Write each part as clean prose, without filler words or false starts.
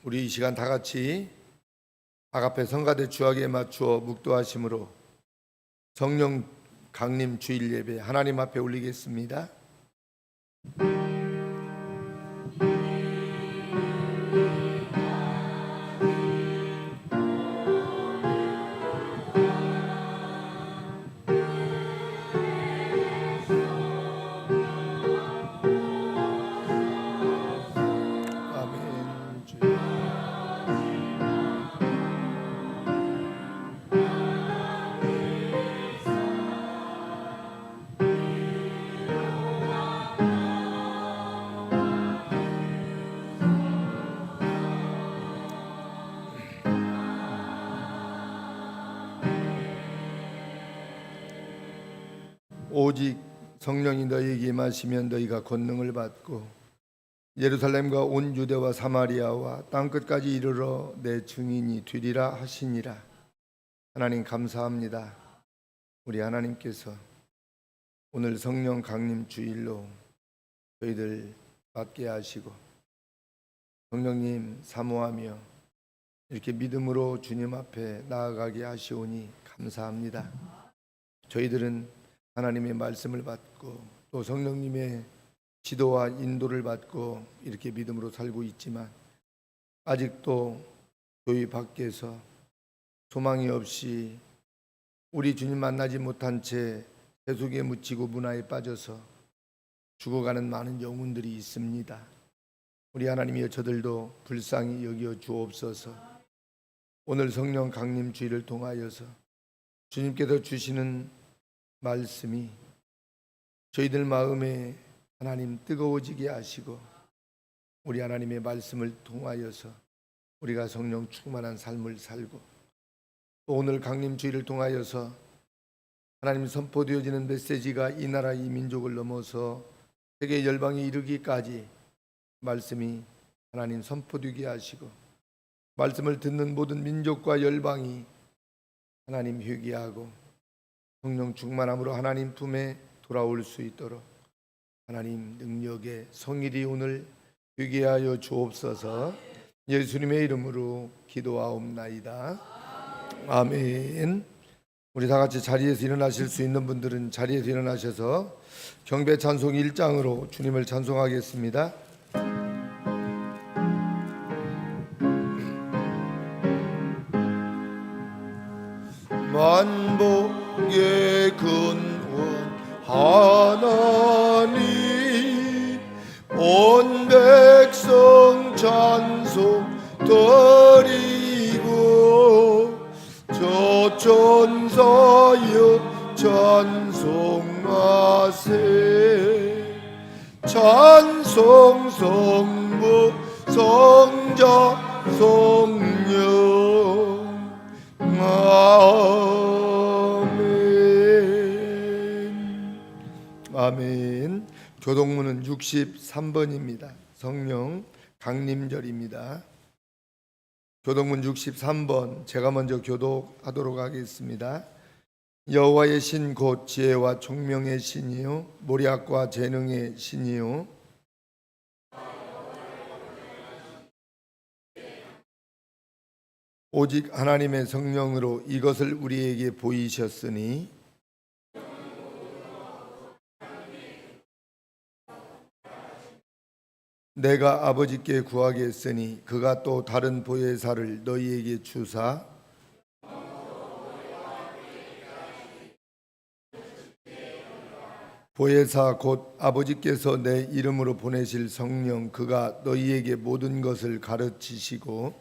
우리 이 시간 다 같이 아가페 성가대 주학에 맞추어 묵도하심으로 성령 강림 주일 예배 하나님 앞에 올리겠습니다. 아멘. 주여. 오직 성령이 너희에게 임하시면 너희가 권능을 받고 예루살렘과 온 유대와 사마리아와 땅끝까지 이르러 내 증인이 되리라 하시니라. 하나님 감사합니다. 우리 하나님께서 오늘 성령 강림 주일로 저희들 받게 하시고 성령님 사모하며 이렇게 믿음으로 주님 앞에 나아가게 하시오니 감사합니다. 저희들은 하나님의 말씀을 받고 또 성령님의 지도와 인도를 받고 이렇게 믿음으로 살고 있지만 아직도 교회 밖에서 소망이 없이 우리 주님 만나지 못한 채 세속에 묻히고 문화에 빠져서 죽어가는 많은 영혼들이 있습니다. 우리 하나님이여 저들도 불쌍히 여겨 주옵소서. 오늘 성령 강림 주일을 통하여서 주님께서 주시는 말씀이 저희들 마음에 하나님 뜨거워지게 하시고 우리 하나님의 말씀을 통하여서 우리가 성령 충만한 삶을 살고 또 오늘 강림 주일을 통하여서 하나님 선포되어지는 메시지가 이 나라 이 민족을 넘어서 세계 열방에 이르기까지 말씀이 하나님 선포되게 하시고 말씀을 듣는 모든 민족과 열방이 하나님 회개하고 성령 충만함으로 하나님 품에 돌아올 수 있도록 하나님 능력의 성일이 오늘 회개하여 주옵소서. 예수님의 이름으로 기도하옵나이다. 아멘. 우리 다 같이 자리에서 일어나실 수 있는 분들은 자리에서 일어나셔서 경배 찬송 1장으로 주님을 찬송하겠습니다. 만복의 근원 하나님 온 백성 찬송 드리고 저 천사여 찬송하세 찬송 성부 성자 성령 아멘. 아멘. 교독문은 63번입니다. 성령 강림절입니다. 교독문 63번 제가 먼저 교독하도록 하겠습니다. 여호와의 신 곧 지혜와 총명의 신이요 모략과 재능의 신이요 오직 하나님의 성령으로 이것을 우리에게 보이셨으니 내가 아버지께 구하겠으니 그가 또 다른 보혜사를 너희에게 주사 보혜사 곧 아버지께서 내 이름으로 보내실 성령 그가 너희에게 모든 것을 가르치시고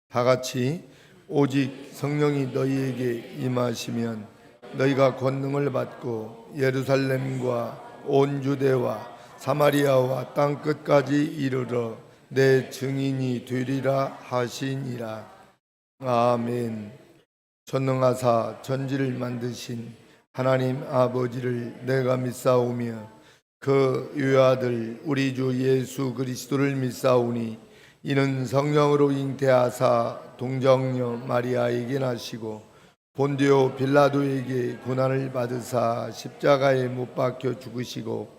다 같이 오직 성령이 너희에게 임하시면 너희가 권능을 받고 예루살렘과 온 유대와 사마리아와 땅끝까지 이르러 내 증인이 되리라 하시니라. 아멘. 전능하사 전지를 만드신 하나님 아버지를 내가 믿사오며 그 유아들 우리 주 예수 그리스도를 믿사오니 이는 성령으로 잉태하사 동정녀 마리아에게 나시고 본디오 빌라도에게 고난을 받으사 십자가에 못 박혀 죽으시고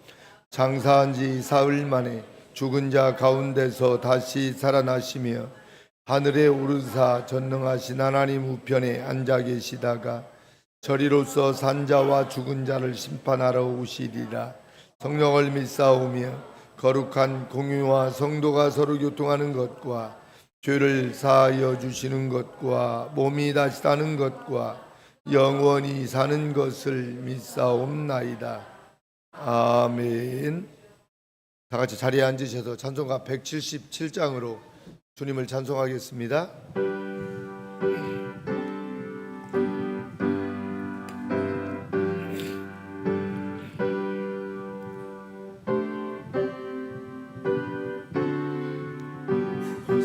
장사한 지 사흘 만에 죽은 자 가운데서 다시 살아나시며 하늘에 오르사 전능하신 하나님 우편에 앉아 계시다가 저리로서 산자와 죽은 자를 심판하러 오시리라. 성령을 믿사오며 거룩한 공유와 성도가 서로 교통하는 것과 죄를 사하여 주시는 것과 몸이 다시 사는 것과 영원히 사는 것을 믿사옵나이다. 아멘. 다 같이 자리에 앉으셔서 찬송가 177장으로 주님을 찬송하겠습니다.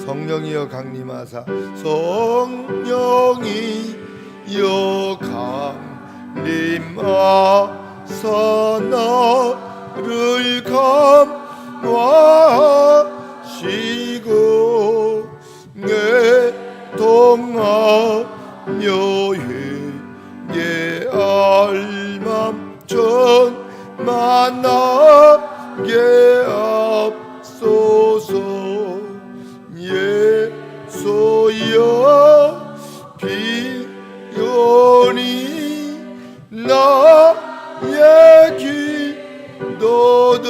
성령이여 강림하사 성령이여 강림하사 나를 감화하시고 애통하며 회개할 맘 만나게 앞서서 예수여 비오니 나의 기도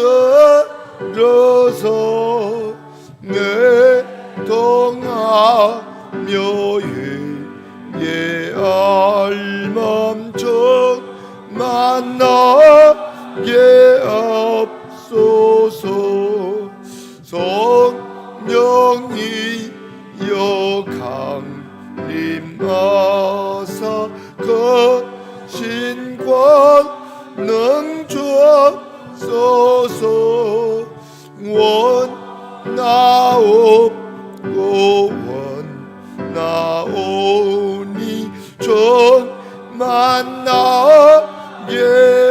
들어서 애통하며 회개할 맘 만나게 앞서서 성령이여 강림하사 거신 권능 주옵소서. 원나오니 전 만나게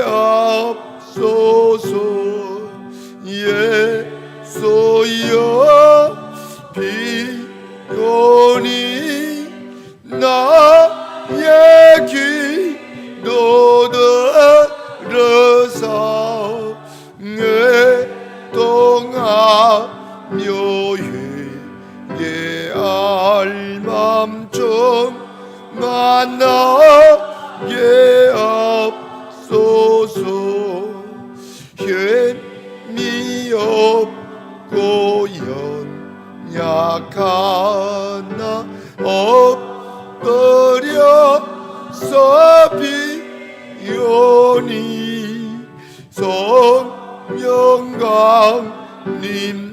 앞서서 예수여 비오니 나의 기도 들어서 애통하며 회개할 맘 만나게 앞서서 혐이 없고 연약하나 엎드려서 비오니 성령 강림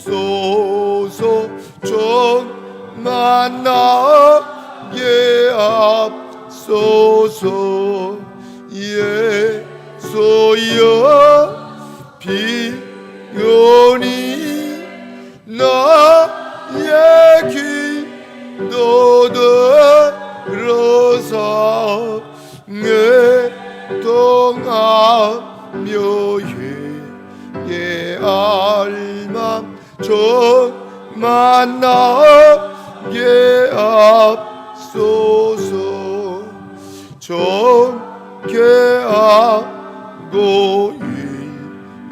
하옵소서. 좀 만나게 앞서서 예수여 비오니 나의 기도 들어서 애통하며 회개할 맘 만나게 앞서서 정죄하고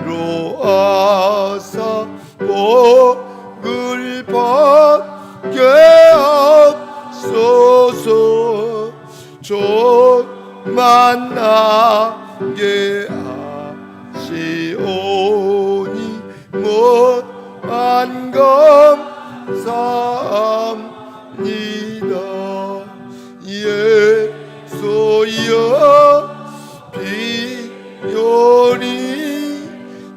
위로하사 복을 받게 앞서서 만나게 하시오니 무한 감사합니다. 예수여 비오니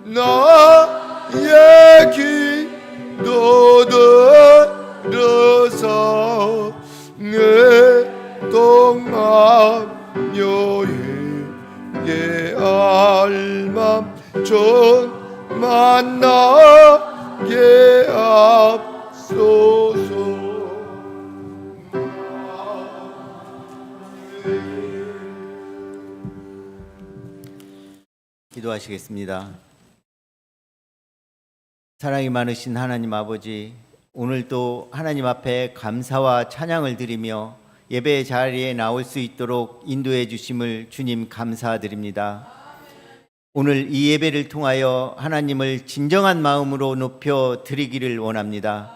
나의 기도 들어서 애통하며 회개할 맘 만나게 앞서서. 기도하시겠습니다. 사랑이 많으신 하나님 아버지, 오늘도 하나님 앞에 감사와 찬양을 드리며 예배 자리에 나올 수 있도록 인도해 주심을 주님 감사드립니다. 오늘 이 예배를 통하여 하나님을 진정한 마음으로 높여 드리기를 원합니다.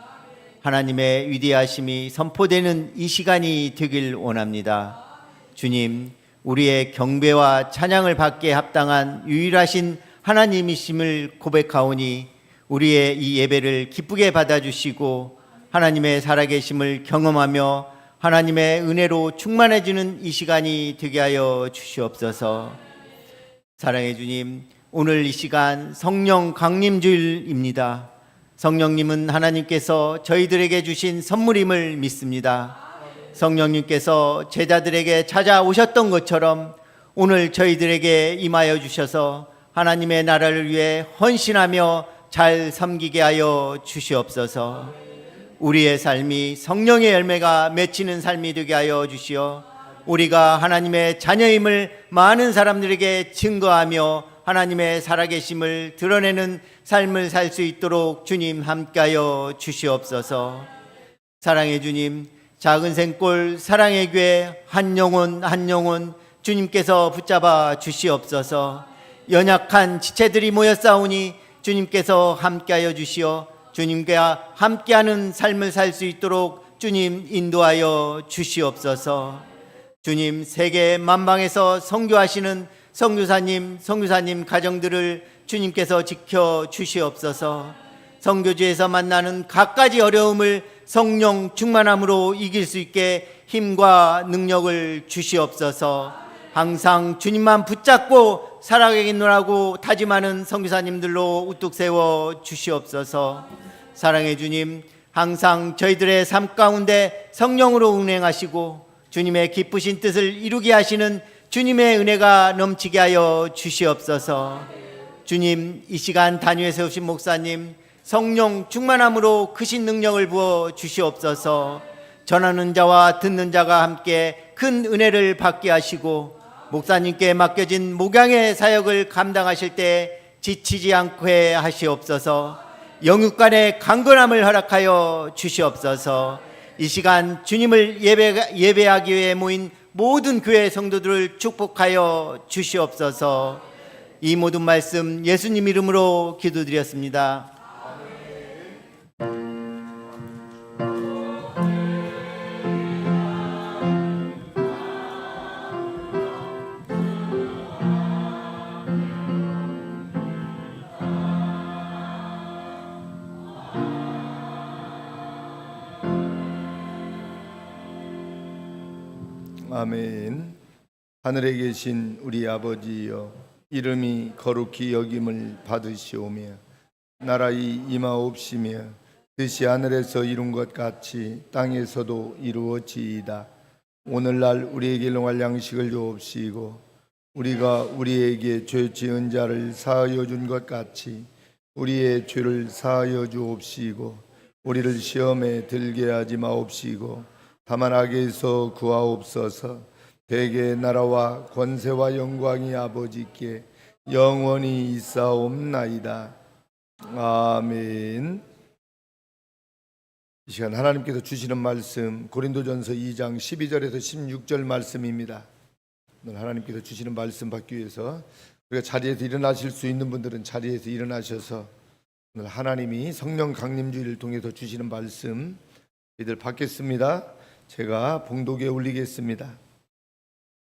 하나님의 위대하심이 선포되는 이 시간이 되길 원합니다. 주님, 우리의 경배와 찬양을 받게 합당한 유일하신 하나님이심을 고백하오니 우리의 이 예배를 기쁘게 받아주시고 하나님의 살아계심을 경험하며 하나님의 은혜로 충만해지는 이 시간이 되게 하여 주시옵소서. 사랑의 주님, 오늘 이 시간 성령 강림주일입니다. 성령님은 하나님께서 저희들에게 주신 선물임을 믿습니다. 성령님께서 제자들에게 찾아오셨던 것처럼 오늘 저희들에게 임하여 주셔서 하나님의 나라를 위해 헌신하며 잘 섬기게 하여 주시옵소서. 우리의 삶이 성령의 열매가 맺히는 삶이 되게 하여 주시어 우리가 하나님의 자녀임을 많은 사람들에게 증거하며 하나님의 살아계심을 드러내는 삶을 살 수 있도록 주님 함께하여 주시옵소서. 사랑의 주님, 작은 생골 사랑의 교회 한 영혼 주님께서 붙잡아 주시옵소서. 연약한 지체들이 모였사오니 주님께서 함께하여 주시어 주님과 함께하는 삶을 살 수 있도록 주님 인도하여 주시옵소서. 주님, 세계 만방에서 선교하시는 선교사님 가정들을 주님께서 지켜 주시옵소서. 선교지에서 만나는 갖가지 어려움을 성령 충만함으로 이길 수 있게 힘과 능력을 주시옵소서. 항상 주님만 붙잡고 살아가겠노라고 다짐하는 선교사님들로 우뚝 세워 주시옵소서. 사랑의 주님, 항상 저희들의 삶 가운데 성령으로 운행하시고 주님의 기쁘신 뜻을 이루게 하시는 주님의 은혜가 넘치게 하여 주시옵소서. 주님, 이 시간 단위에 세우신 목사님 성령 충만함으로 크신 능력을 부어 주시옵소서. 전하는 자와 듣는 자가 함께 큰 은혜를 받게 하시고 목사님께 맡겨진 목양의 사역을 감당하실 때 지치지 않고 하시옵소서. 영육 간의 강건함을 허락하여 주시옵소서. 이 시간 주님을 예배하기 위해 모인 모든 교회 성도들을 축복하여 주시옵소서. 이 모든 말씀 예수님 이름으로 기도드렸습니다. 아멘. 하늘에 계신 우리 아버지여, 이름이 거룩히 여김을 받으시오며 나라의 임하옵시며 뜻이 하늘에서 이룬 것 같이 땅에서도 이루어지이다. 오늘날 우리에게 일용할 양식을 주옵시고 우리가 우리에게 죄 지은 자를 사하여 준 것 같이 우리의 죄를 사하여 주옵시고 우리를 시험에 들게 하지 마옵시고 다만 악에서 구하옵소서. 대개 나라와 권세와 영광이 아버지께 영원히 있사옵나이다. 아멘. 이 시간 하나님께서 주시는 말씀 고린도전서 2장 12절에서 16절 말씀입니다. 오늘 하나님께서 주시는 말씀 받기 위해서 우리가 자리에서 일어나실 수 있는 분들은 자리에서 일어나셔서 오늘 하나님이 성령 강림주의를 통해서 주시는 말씀 이들 받겠습니다. 제가 봉독에 올리겠습니다.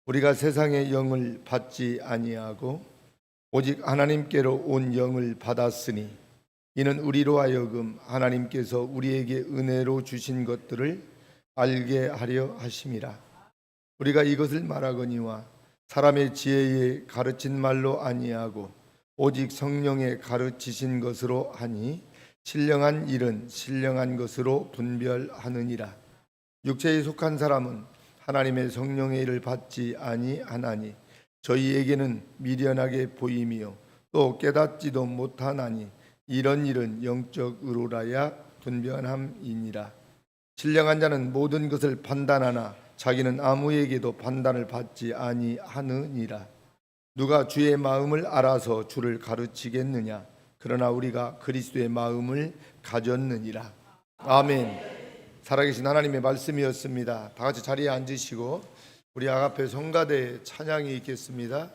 우리가 세상의 영을 받지 아니하고 오직 하나님께로 온 영을 받았으니 이는 우리로 하여금 하나님께서 우리에게 은혜로 주신 것들을 알게 하려 하심이라. 우리가 이것을 말하거니와 사람의 지혜에 가르친 말로 아니하고 오직 성령에 가르치신 것으로 하니 신령한 일은 신령한 것으로 분별하느니라. 육체에 속한 사람은 하나님의 성령의 일을 받지 아니하나니 저희에게는 미련하게 보이며 또 깨닫지도 못하나니 이런 일은 영적으로라야 분별함이니라. 신령한 자는 모든 것을 판단하나 자기는 아무에게도 판단을 받지 아니하느니라. 누가 주의 마음을 알아서 주를 가르치겠느냐? 그러나 우리가 그리스도의 마음을 가졌느니라. 아멘. 살아계신 하나님의 말씀이었습니다. 다 같이 자리에 앉으시고 우리 아가페 성가대 찬양이 있겠습니다.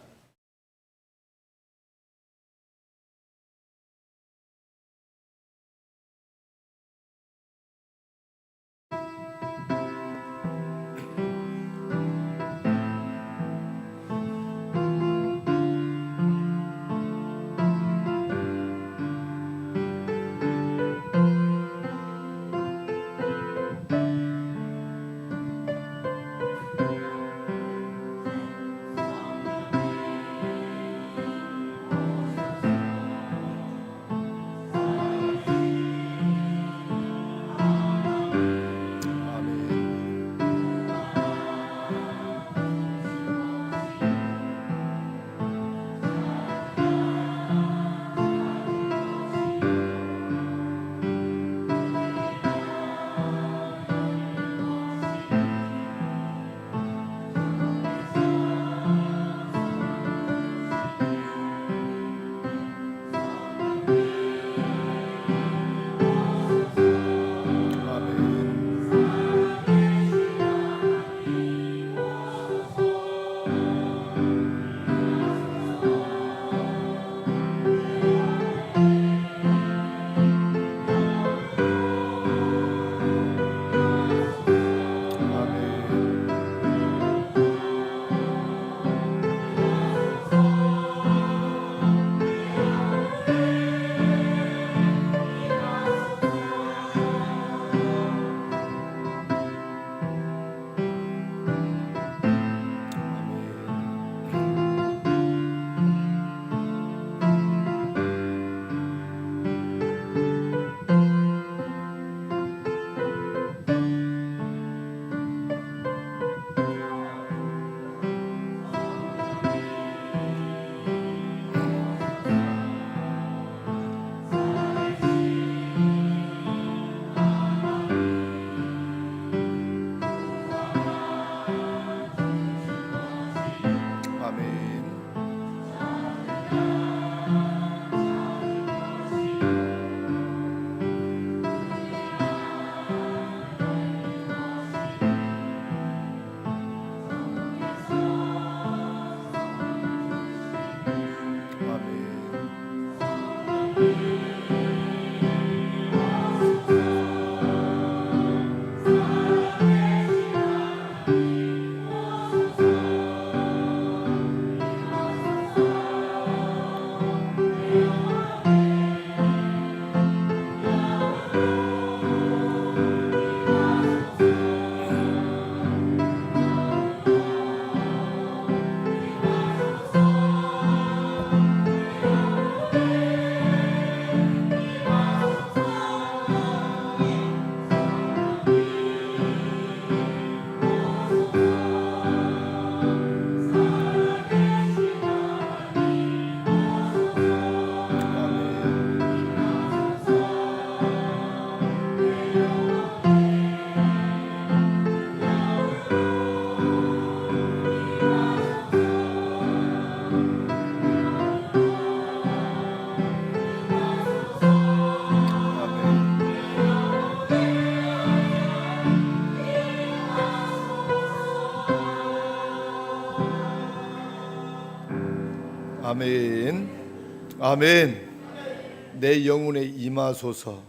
아멘. 아멘. 내 영혼에 임하소서.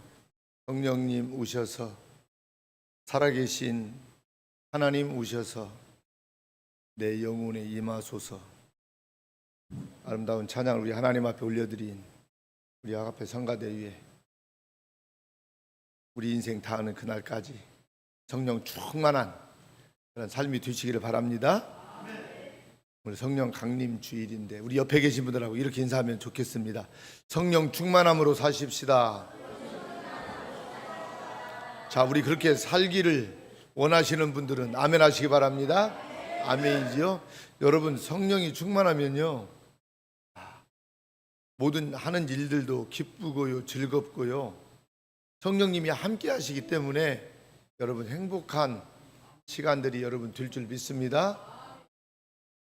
성령님 오셔서, 살아계신 하나님 오셔서 내 영혼에 임하소서. 아름다운 찬양을 우리 하나님 앞에 올려드린 우리 아가페 성가대 위에 우리 인생 다하는 그날까지 성령 충만한 그런 삶이 되시기를 바랍니다. 오늘 성령 강림 주일인데 우리 옆에 계신 분들하고 이렇게 인사하면 좋겠습니다. 성령 충만함으로 사십시다. 자, 우리 그렇게 살기를 원하시는 분들은 아멘 하시기 바랍니다. 아멘이지요. 여러분, 성령이 충만하면요, 모든 하는 일들도 기쁘고요, 즐겁고요, 성령님이 함께 하시기 때문에 여러분 행복한 시간들이 여러분 될 줄 믿습니다.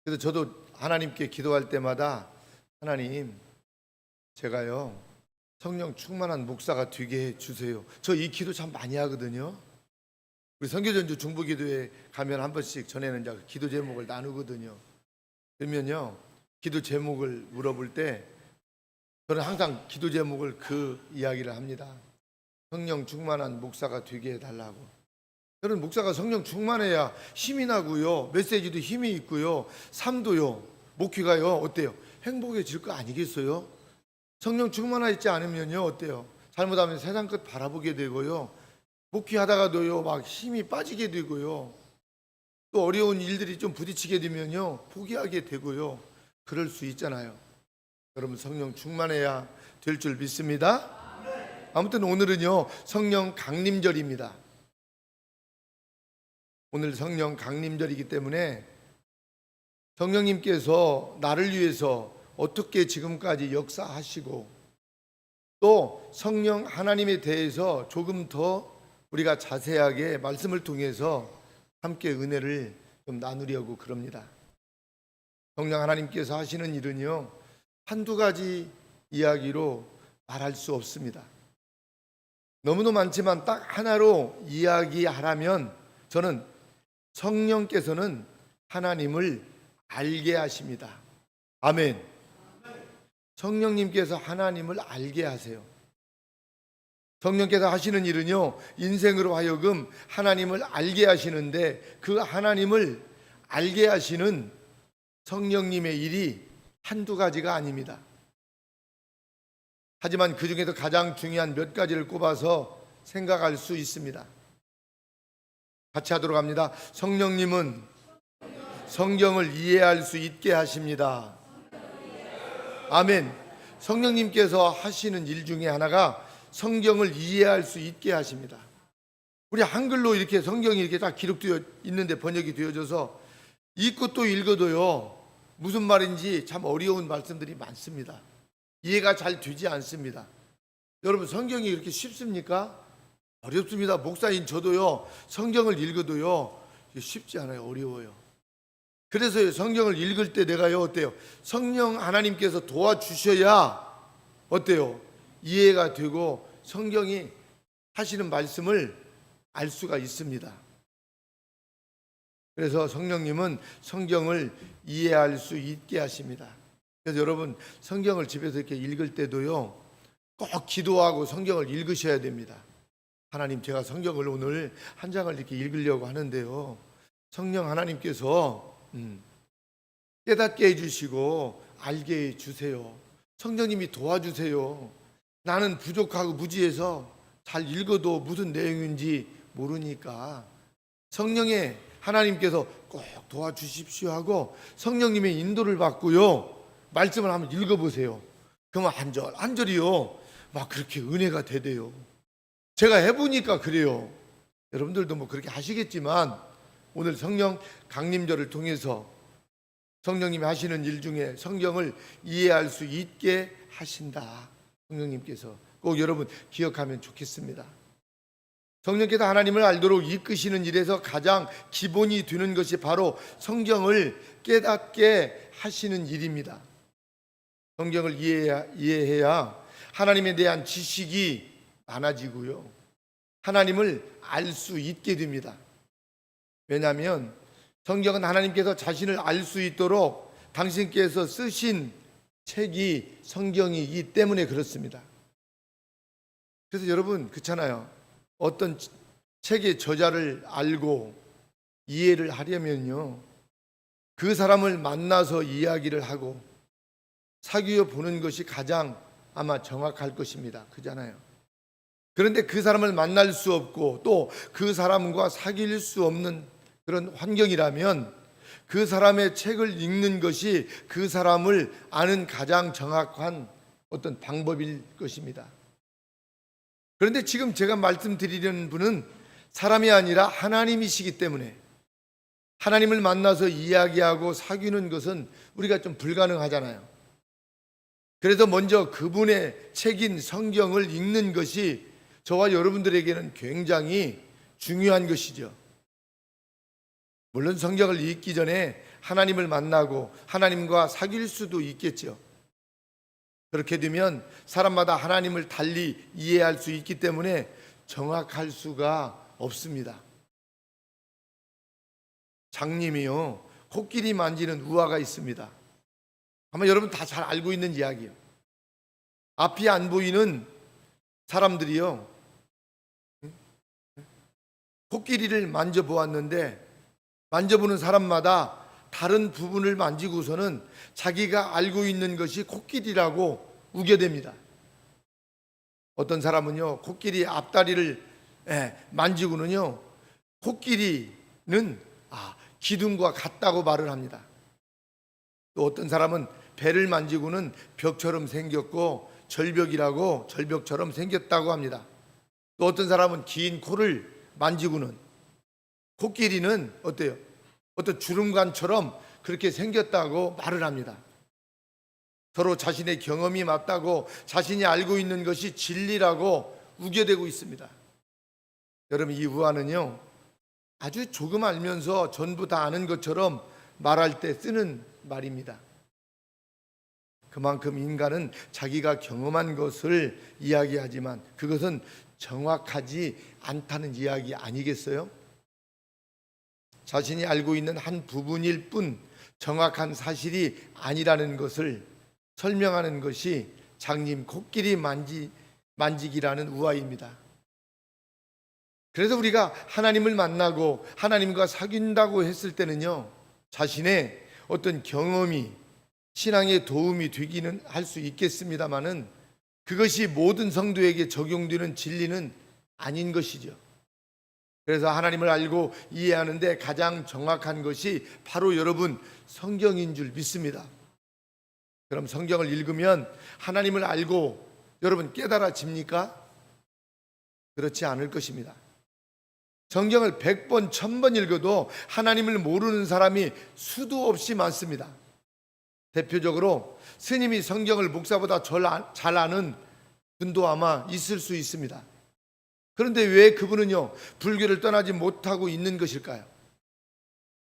그래서 저도 하나님께 기도할 때마다 하나님, 제가요 성령 충만한 목사가 되게 해 주세요. 저 이 기도 참 많이 하거든요. 우리 선교전주 중보기도에 가면 한 번씩 전에는 이제 기도 제목을 나누거든요. 그러면요, 기도 제목을 물어볼 때 저는 항상 기도 제목을 그 이야기를 합니다. 성령 충만한 목사가 되게 해달라고. 저는 목사가 성령 충만해야 힘이 나고요, 메시지도 힘이 있고요, 삶도요, 목회가요 어때요? 행복해질 거 아니겠어요? 성령 충만하지 않으면요 어때요? 잘못하면 세상 끝 바라보게 되고요, 목회하다가도요 막 힘이 빠지게 되고요, 또 어려운 일들이 좀 부딪히게 되면요 포기하게 되고요, 그럴 수 있잖아요. 여러분, 성령 충만해야 될 줄 믿습니다. 아무튼 오늘은요 성령 강림절입니다. 오늘 성령 강림절이기 때문에 성령님께서 나를 위해서 어떻게 지금까지 역사하시고 또 성령 하나님에 대해서 조금 더 우리가 자세하게 말씀을 통해서 함께 은혜를 좀 나누려고 그럽니다. 성령 하나님께서 하시는 일은요 한두 가지 이야기로 말할 수 없습니다. 너무도 많지만 딱 하나로 이야기하라면 저는 성령께서는 하나님을 알게 하십니다. 아멘. 성령님께서 하나님을 알게 하세요. 성령께서 하시는 일은요 인생으로 하여금 하나님을 알게 하시는데, 그 하나님을 알게 하시는 성령님의 일이 한두 가지가 아닙니다. 하지만 그 중에서 가장 중요한 몇 가지를 꼽아서 생각할 수 있습니다. 같이 하도록 합니다. 성령님은 성경을 이해할 수 있게 하십니다. 아멘. 성령님께서 하시는 일 중에 하나가 성경을 이해할 수 있게 하십니다. 우리 한글로 이렇게 성경이 이렇게 딱 기록되어 있는데, 번역이 되어져서 읽고 또 읽어도요 무슨 말인지 참 어려운 말씀들이 많습니다. 이해가 잘 되지 않습니다. 여러분, 성경이 이렇게 쉽습니까? 어렵습니다. 목사인 저도요 성경을 읽어도요 쉽지 않아요. 어려워요. 그래서 성경을 읽을 때 내가요 어때요? 성령 하나님께서 도와주셔야 어때요? 이해가 되고 성경이 하시는 말씀을 알 수가 있습니다. 그래서 성령님은 성경을 이해할 수 있게 하십니다. 그래서 여러분, 성경을 집에서 이렇게 읽을 때도요 꼭 기도하고 성경을 읽으셔야 됩니다. 하나님, 제가 성경을 오늘 한 장을 이렇게 읽으려고 하는데요, 성령 하나님께서 깨닫게 해주시고 알게 해주세요. 성령님이 도와주세요. 나는 부족하고 무지해서 잘 읽어도 무슨 내용인지 모르니까 성령의 하나님께서 꼭 도와주십시오 하고 성령님의 인도를 받고요 말씀을 한번 읽어보세요. 그러면 한 절 한 절이요 막 그렇게 은혜가 되대요. 제가 해보니까 그래요. 여러분들도 뭐 그렇게 하시겠지만 오늘 성령 강림절을 통해서 성령님이 하시는 일 중에 성경을 이해할 수 있게 하신다. 성령님께서 꼭 여러분 기억하면 좋겠습니다. 성령께서 하나님을 알도록 이끄시는 일에서 가장 기본이 되는 것이 바로 성경을 깨닫게 하시는 일입니다. 성경을 이해해야 하나님에 대한 지식이 많아지고요 하나님을 알 수 있게 됩니다. 왜냐하면 성경은 하나님께서 자신을 알 수 있도록 당신께서 쓰신 책이 성경이기 때문에 그렇습니다. 그래서 여러분 그렇잖아요. 어떤 책의 저자를 알고 이해를 하려면요, 그 사람을 만나서 이야기를 하고 사귀어 보는 것이 가장 아마 정확할 것입니다. 그잖아요. 그런데 그 사람을 만날 수 없고 또 그 사람과 사귈 수 없는 그런 환경이라면 그 사람의 책을 읽는 것이 그 사람을 아는 가장 정확한 어떤 방법일 것입니다. 그런데 지금 제가 말씀드리는 분은 사람이 아니라 하나님이시기 때문에 하나님을 만나서 이야기하고 사귀는 것은 우리가 좀 불가능하잖아요. 그래서 먼저 그분의 책인 성경을 읽는 것이 저와 여러분들에게는 굉장히 중요한 것이죠. 물론 성경을 읽기 전에 하나님을 만나고 하나님과 사귈 수도 있겠죠. 그렇게 되면 사람마다 하나님을 달리 이해할 수 있기 때문에 정확할 수가 없습니다. 장님이요, 코끼리 만지는 우화가 있습니다. 아마 여러분 다 잘 알고 있는 이야기예요. 앞이 안 보이는 사람들이요, 코끼리를 만져보았는데 만져보는 사람마다 다른 부분을 만지고서는 자기가 알고 있는 것이 코끼리라고 우겨댑니다. 어떤 사람은요, 코끼리 앞다리를 만지고는요, 코끼리는 기둥과 같다고 말을 합니다. 또 어떤 사람은 배를 만지고는 벽처럼 생겼고 절벽처럼 생겼다고 합니다. 또 어떤 사람은 긴 코를 만지고는 코끼리는 어때요? 어떤 주름관처럼 그렇게 생겼다고 말을 합니다. 서로 자신의 경험이 맞다고 자신이 알고 있는 것이 진리라고 우겨대고 있습니다. 여러분, 이 우화는요, 아주 조금 알면서 전부 다 아는 것처럼 말할 때 쓰는 말입니다. 그만큼 인간은 자기가 경험한 것을 이야기하지만 그것은 정확하지 않다는 이야기 아니겠어요? 자신이 알고 있는 한 부분일 뿐 정확한 사실이 아니라는 것을 설명하는 것이 장님 코끼리 만지기라는 우화입니다. 그래서 우리가 하나님을 만나고 하나님과 사귄다고 했을 때는요, 자신의 어떤 경험이 신앙에 도움이 되기는 할 수 있겠습니다마는 그것이 모든 성도에게 적용되는 진리는 아닌 것이죠. 그래서 하나님을 알고 이해하는데 가장 정확한 것이 바로 여러분 성경인 줄 믿습니다. 그럼 성경을 읽으면 하나님을 알고 여러분 깨달아집니까? 그렇지 않을 것입니다. 성경을 100번, 1000번 읽어도 하나님을 모르는 사람이 수도 없이 많습니다. 대표적으로 스님이 성경을 목사보다 잘 아는 분도 아마 있을 수 있습니다. 그런데 왜 그분은요, 불교를 떠나지 못하고 있는 것일까요?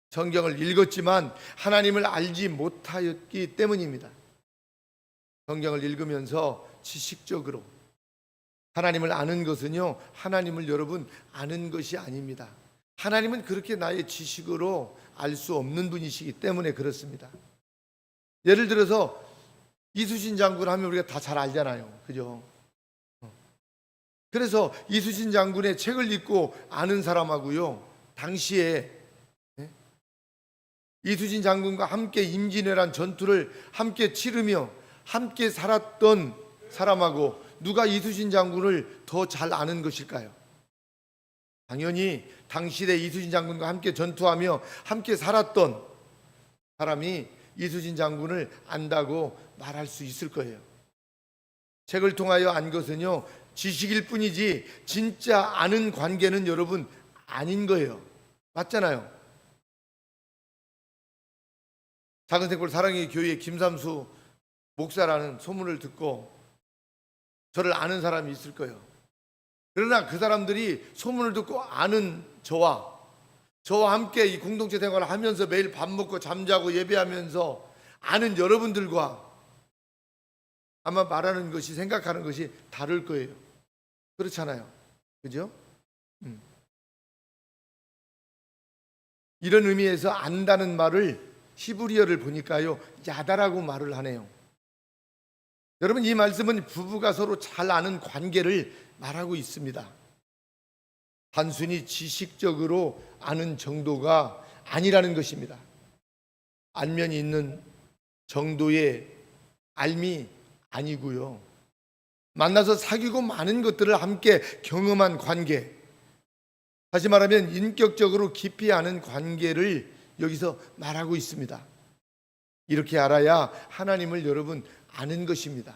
성경을 읽었지만 하나님을 알지 못하였기 때문입니다. 성경을 읽으면서 지식적으로 하나님을 아는 것은요, 하나님을 여러분 아는 것이 아닙니다. 하나님은 그렇게 나의 지식으로 알 수 없는 분이시기 때문에 그렇습니다. 예를 들어서 이수신 장군 하면 우리가 다 잘 알잖아요. 그죠? 그래서 이수신 장군의 책을 읽고 아는 사람하고요, 당시에 이수신 장군과 함께 임진왜란 전투를 함께 치르며 함께 살았던 사람하고 누가 이수신 장군을 더 잘 아는 것일까요? 당연히 당시에 이수신 장군과 함께 전투하며 함께 살았던 사람이 이수신 장군을 안다고 말할 수 있을 거예요. 책을 통하여 안 것은요, 지식일 뿐이지 진짜 아는 관계는 여러분 아닌 거예요. 맞잖아요. 작은생골 사랑의 교회 김삼수 목사라는 소문을 듣고 저를 아는 사람이 있을 거예요. 그러나 그 사람들이 소문을 듣고 아는 저와 함께 이 공동체 생활을 하면서 매일 밥 먹고 잠자고 예배하면서 아는 여러분들과 아마 말하는 것이, 생각하는 것이 다를 거예요. 그렇잖아요. 그죠? 이런 의미에서 안다는 말을 히브리어를 보니까요, 야다라고 말을 하네요. 여러분, 이 말씀은 부부가 서로 잘 아는 관계를 말하고 있습니다. 단순히 지식적으로 아는 정도가 아니라는 것입니다. 알면이 있는 정도의 알미 아니고요. 만나서 사귀고 많은 것들을 함께 경험한 관계, 다시 말하면 인격적으로 깊이 아는 관계를 여기서 말하고 있습니다. 이렇게 알아야 하나님을 여러분 아는 것입니다.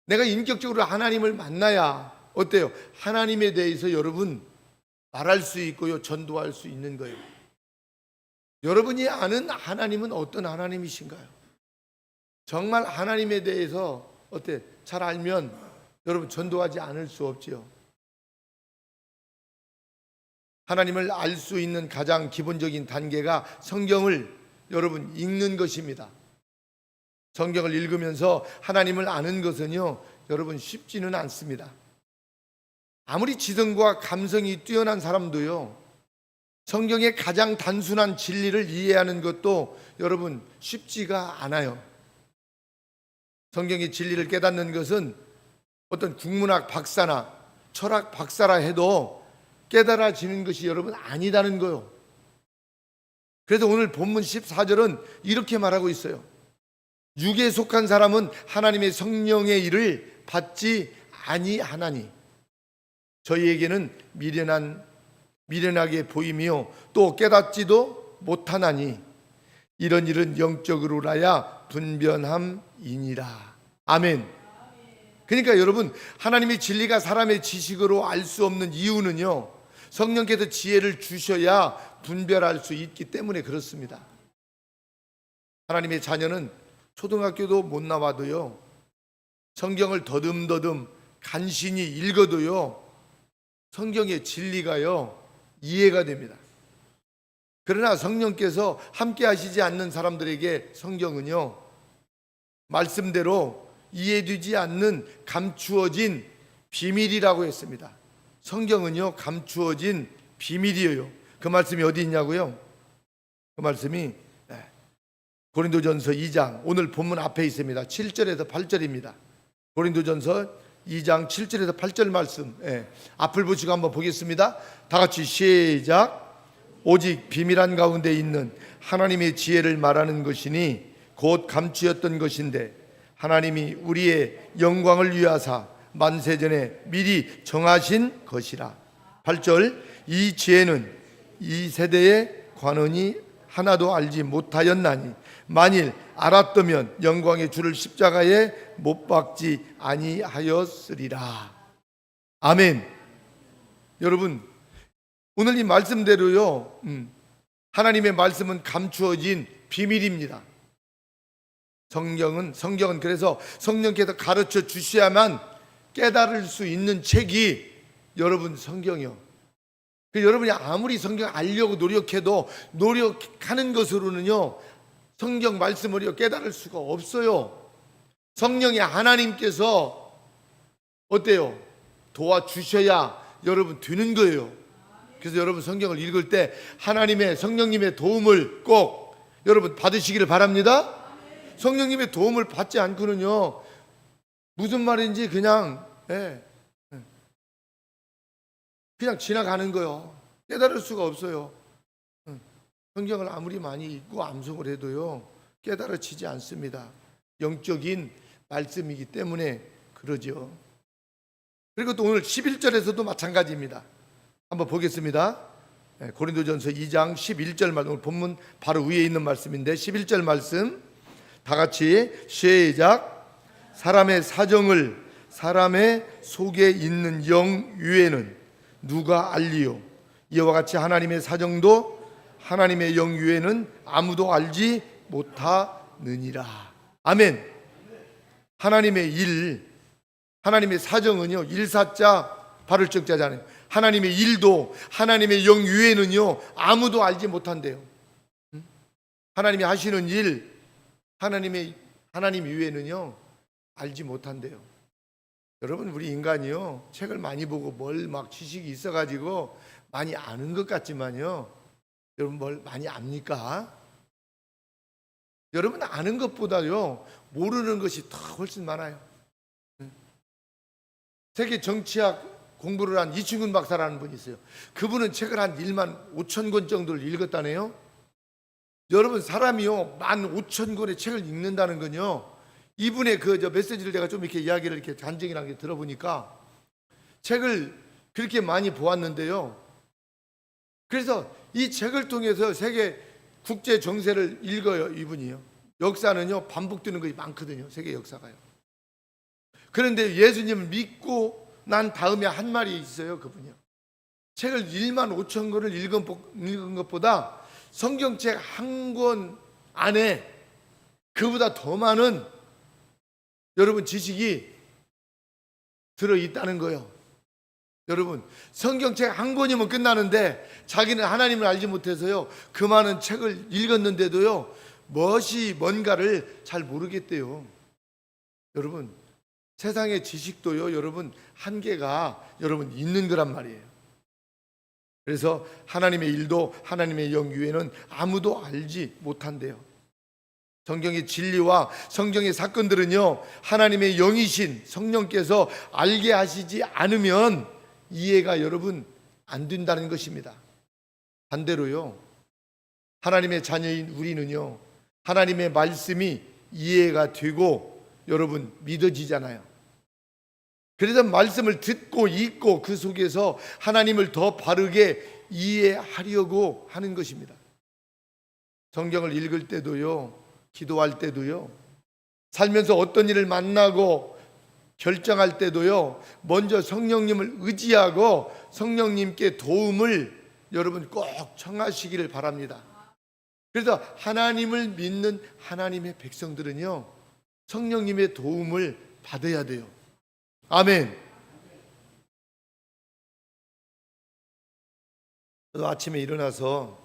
내가 인격적으로 하나님을 만나야 어때요? 하나님에 대해서 여러분 말할 수 있고요, 전도할 수 있는 거예요. 여러분이 아는 하나님은 어떤 하나님이신가요? 정말 하나님에 대해서 잘 알면 여러분 전도하지 않을 수 없지요. 하나님을 알 수 있는 가장 기본적인 단계가 성경을 여러분 읽는 것입니다. 성경을 읽으면서 하나님을 아는 것은요, 여러분 쉽지는 않습니다. 아무리 지성과 감성이 뛰어난 사람도요, 성경의 가장 단순한 진리를 이해하는 것도 여러분 쉽지가 않아요. 성경의 진리를 깨닫는 것은 어떤 국문학 박사나 철학 박사라 해도 깨달아지는 것이 여러분 아니다는 거요. 그래서 오늘 본문 14절은 이렇게 말하고 있어요. 육에 속한 사람은 하나님의 성령의 일을 받지 아니하나니 저희에게는 미련하게 보이며 또 깨닫지도 못하나니 이런 일은 영적으로라야 분변함이니라. 아멘. 그러니까 여러분, 하나님의 진리가 사람의 지식으로 알 수 없는 이유는요, 성령께서 지혜를 주셔야 분별할 수 있기 때문에 그렇습니다. 하나님의 자녀는 초등학교도 못 나와도요, 성경을 더듬더듬 간신히 읽어도요, 성경의 진리가요 이해가 됩니다. 그러나 성령께서 함께 하시지 않는 사람들에게 성경은요, 말씀대로 이해되지 않는 감추어진 비밀이라고 했습니다. 성경은요 감추어진 비밀이에요. 그 말씀이 어디 있냐고요? 그 말씀이 고린도전서 2장, 오늘 본문 앞에 있습니다. 7절에서 8절입니다. 고린도전서 2장 7절에서 8절 말씀, 앞을 보시고 한번 보겠습니다. 다 같이 시작. 오직 비밀한 가운데 있는 하나님의 지혜를 말하는 것이니 곧 감추었던 것인데 하나님이 우리의 영광을 위하사 만세전에 미리 정하신 것이라. 8절. 이 지혜는 이 세대의 관원이 하나도 알지 못하였나니 만일 알았다면 영광의 주를 십자가에 못 박지 아니하였으리라. 아멘. 여러분, 오늘 이 말씀대로요, 하나님의 말씀은 감추어진 비밀입니다. 성경은 그래서 성령께서 가르쳐 주셔야만 깨달을 수 있는 책이 여러분 성경이요. 여러분이 아무리 성경 알려고 노력해도 노력하는 것으로는요, 성경 말씀을요 깨달을 수가 없어요. 성령의 하나님께서 어때요? 도와주셔야 여러분 되는 거예요. 그래서 여러분 성경을 읽을 때 하나님의 성령님의 도움을 꼭 여러분 받으시기를 바랍니다. 성령님의 도움을 받지 않고는요, 무슨 말인지 그냥 지나가는 거요. 깨달을 수가 없어요. 성경을 아무리 많이 읽고 암송을 해도요 깨달아지지 않습니다. 영적인 말씀이기 때문에 그러죠. 그리고 또 오늘 11절에서도 마찬가지입니다. 한번 보겠습니다. 고린도전서 2장 11절 말씀, 오늘 본문 바로 위에 있는 말씀인데 11절 말씀 다 같이 시작. 사람의 사정을 사람의 속에 있는 영 위에는 누가 알리요? 이와 같이 하나님의 사정도 하나님의 영 위에는 아무도 알지 못하느니라. 아멘. 하나님의 일, 하나님의 사정은요 일사자 발을적자잖아요. 하나님의 일도 하나님의 영 위에는요 아무도 알지 못한대요. 하나님이 하시는 일, 하나님 위에는요 알지 못한대요. 여러분, 우리 인간이요 책을 많이 보고 뭘 막 지식이 있어가지고 많이 아는 것 같지만요, 여러분 뭘 많이 압니까? 여러분 아는 것보다요 모르는 것이 더 훨씬 많아요. 세계 정치학 공부를 한 이충근 박사라는 분이 있어요. 그분은 책을 한 1만 5천 권 정도를 읽었다네요. 여러분, 사람이요 15,000권의 책을 읽는다는 건요, 이분의 메시지를 제가 좀 이렇게 이야기를 이렇게 간증이랑 들어보니까 책을 그렇게 많이 보았는데요. 그래서 이 책을 통해서 세계 국제 정세를 읽어요, 이분이요. 역사는요 반복되는 것이 많거든요, 세계 역사가요. 그런데 예수님을 믿고 난 다음에 한 말이 있어요, 그분이요. 책을 1만 5천 권을 읽은 것보다 성경책 한 권 안에 그보다 더 많은 여러분 지식이 들어있다는 거예요. 여러분, 성경책 한 권이면 끝나는데 자기는 하나님을 알지 못해서요 그 많은 책을 읽었는데도요 무엇이 뭔가를 잘 모르겠대요. 여러분, 세상의 지식도요 여러분 한계가 여러분 있는 거란 말이에요. 그래서 하나님의 일도 하나님의 영유에는 아무도 알지 못한대요. 성경의 진리와 성경의 사건들은요 하나님의 영이신 성령께서 알게 하시지 않으면 이해가 여러분 안 된다는 것입니다. 반대로요 하나님의 자녀인 우리는요 하나님의 말씀이 이해가 되고 여러분 믿어지잖아요. 그래서 말씀을 듣고 읽고 그 속에서 하나님을 더 바르게 이해하려고 하는 것입니다. 성경을 읽을 때도요 기도할 때도요 살면서 어떤 일을 만나고 결정할 때도요 먼저 성령님을 의지하고 성령님께 도움을 여러분 꼭 청하시기를 바랍니다. 그래서 하나님을 믿는 하나님의 백성들은요 성령님의 도움을 받아야 돼요. 아멘. 저도 아침에 일어나서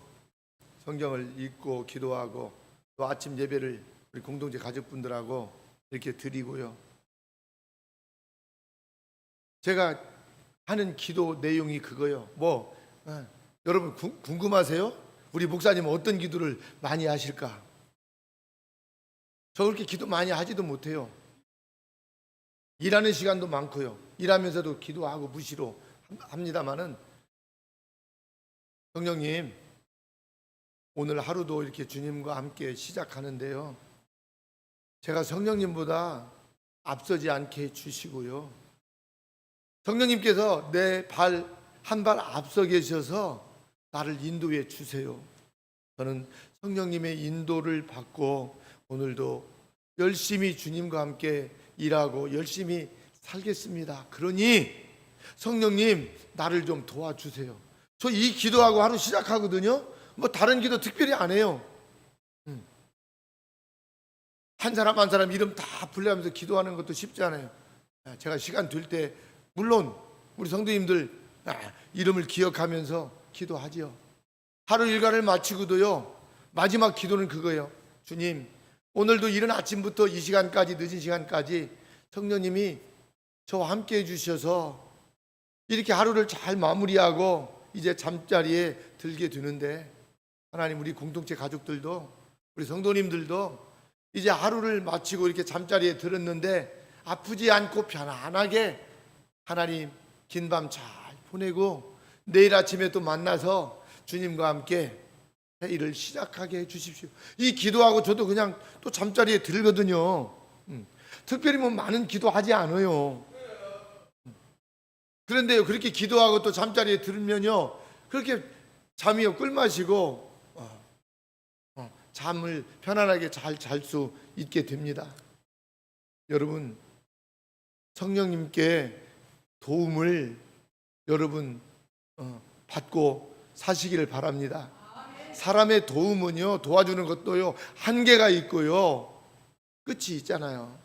성경을 읽고 기도하고 또 아침 예배를 우리 공동체 가족분들하고 이렇게 드리고요. 제가 하는 기도 내용이 그거요. 여러분 궁금하세요? 우리 목사님은 어떤 기도를 많이 하실까? 저 그렇게 기도 많이 하지도 못해요. 일하는 시간도 많고요. 일하면서도 기도하고 무시로 합니다마는 성령님 오늘 하루도 이렇게 주님과 함께 시작하는데요 제가 성령님보다 앞서지 않게 해주시고요 성령님께서 내 발 한 발 앞서 계셔서 나를 인도해 주세요. 저는 성령님의 인도를 받고 오늘도 열심히 주님과 함께 일하고 열심히 살겠습니다. 그러니 성령님 나를 좀 도와주세요. 저 이 기도하고 하루 시작하거든요. 뭐 다른 기도 특별히 안 해요. 한 사람 한 사람 이름 다 불러가면서 기도하는 것도 쉽지 않아요. 제가 시간 될 때 물론 우리 성도님들 이름을 기억하면서 기도하지요. 하루 일과를 마치고도요 마지막 기도는 그거예요. 주님, 오늘도 이른 아침부터 이 시간까지 늦은 시간까지 성령님이 저와 함께 해주셔서 이렇게 하루를 잘 마무리하고 이제 잠자리에 들게 되는데 하나님 우리 공동체 가족들도 우리 성도님들도 이제 하루를 마치고 이렇게 잠자리에 들었는데 아프지 않고 편안하게 하나님 긴 밤 잘 보내고 내일 아침에 또 만나서 주님과 함께 일을 시작하게 해주십시오. 이 기도하고 저도 그냥 또 잠자리에 들거든요. 특별히 뭐 많은 기도하지 않아요. 그런데요 그렇게 기도하고 또 잠자리에 들면요 그렇게 잠이요 꿀마시고 잠을 편안하게 잘 잘 수 있게 됩니다. 여러분 성령님께 도움을 여러분 받고 사시기를 바랍니다. 사람의 도움은요 도와주는 것도요 한계가 있고요 끝이 있잖아요.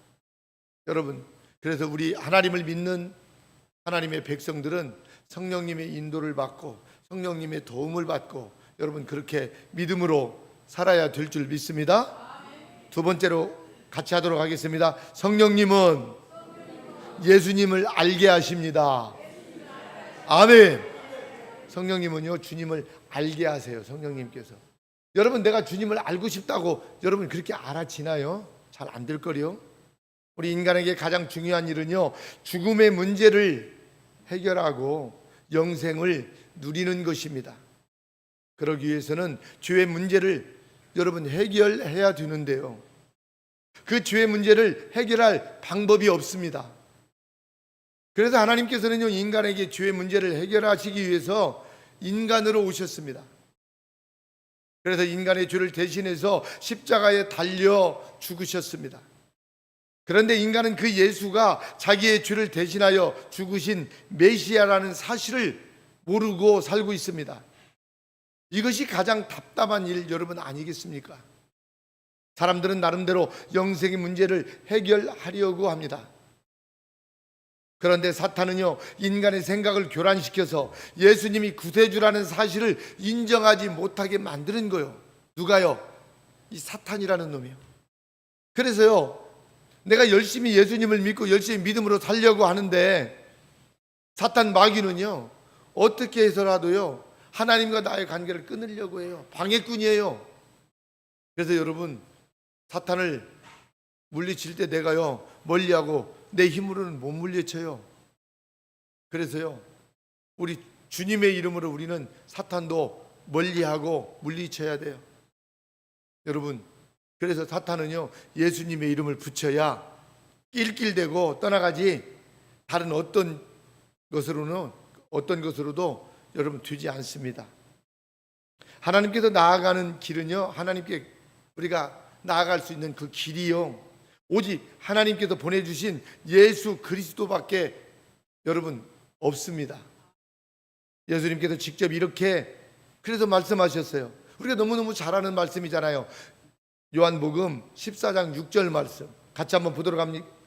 여러분 그래서 우리 하나님을 믿는 하나님의 백성들은 성령님의 인도를 받고 성령님의 도움을 받고 여러분 그렇게 믿음으로 살아야 될 줄 믿습니다. 두 번째로 같이 하도록 하겠습니다. 성령님은 예수님을 알게 하십니다. 아멘. 성령님은요 주님을 알게 하세요. 성령님께서 여러분 내가 주님을 알고 싶다고 여러분 그렇게 알아지나요? 잘 안 될 거요. 우리 인간에게 가장 중요한 일은요, 죽음의 문제를 해결하고 영생을 누리는 것입니다. 그러기 위해서는 죄의 문제를 여러분 해결해야 되는데요, 그 죄의 문제를 해결할 방법이 없습니다. 그래서 하나님께서는요, 인간에게 죄의 문제를 해결하시기 위해서 인간으로 오셨습니다. 그래서 인간의 죄를 대신해서 십자가에 달려 죽으셨습니다. 그런데 인간은 그 예수가 자기의 죄를 대신하여 죽으신 메시아라는 사실을 모르고 살고 있습니다. 이것이 가장 답답한 일 여러분 아니겠습니까? 사람들은 나름대로 영생의 문제를 해결하려고 합니다. 그런데 사탄은요, 인간의 생각을 교란시켜서 예수님이 구세주라는 사실을 인정하지 못하게 만드는 거예요. 누가요? 이 사탄이라는 놈이요. 그래서요, 내가 열심히 예수님을 믿고 열심히 믿음으로 살려고 하는데 사탄 마귀는요, 어떻게 해서라도요 하나님과 나의 관계를 끊으려고 해요. 방해꾼이에요. 그래서 여러분, 사탄을 물리칠 때 내가요 멀리하고 내 힘으로는 못 물리쳐요. 그래서요, 우리 주님의 이름으로 우리는 사탄도 멀리하고 물리쳐야 돼요. 여러분, 그래서 사탄은요, 예수님의 이름을 붙여야 낄낄대고 떠나가지 다른 어떤 것으로도 여러분 되지 않습니다. 하나님께서 나아가는 길은요, 하나님께 우리가 나아갈 수 있는 그 길이요, 오직 하나님께서 보내주신 예수 그리스도밖에 여러분 없습니다. 예수님께서 직접 이렇게 그래서 말씀하셨어요. 우리가 너무너무 잘 아는 말씀이잖아요. 요한복음 14장 6절 말씀 같이 한번 보도록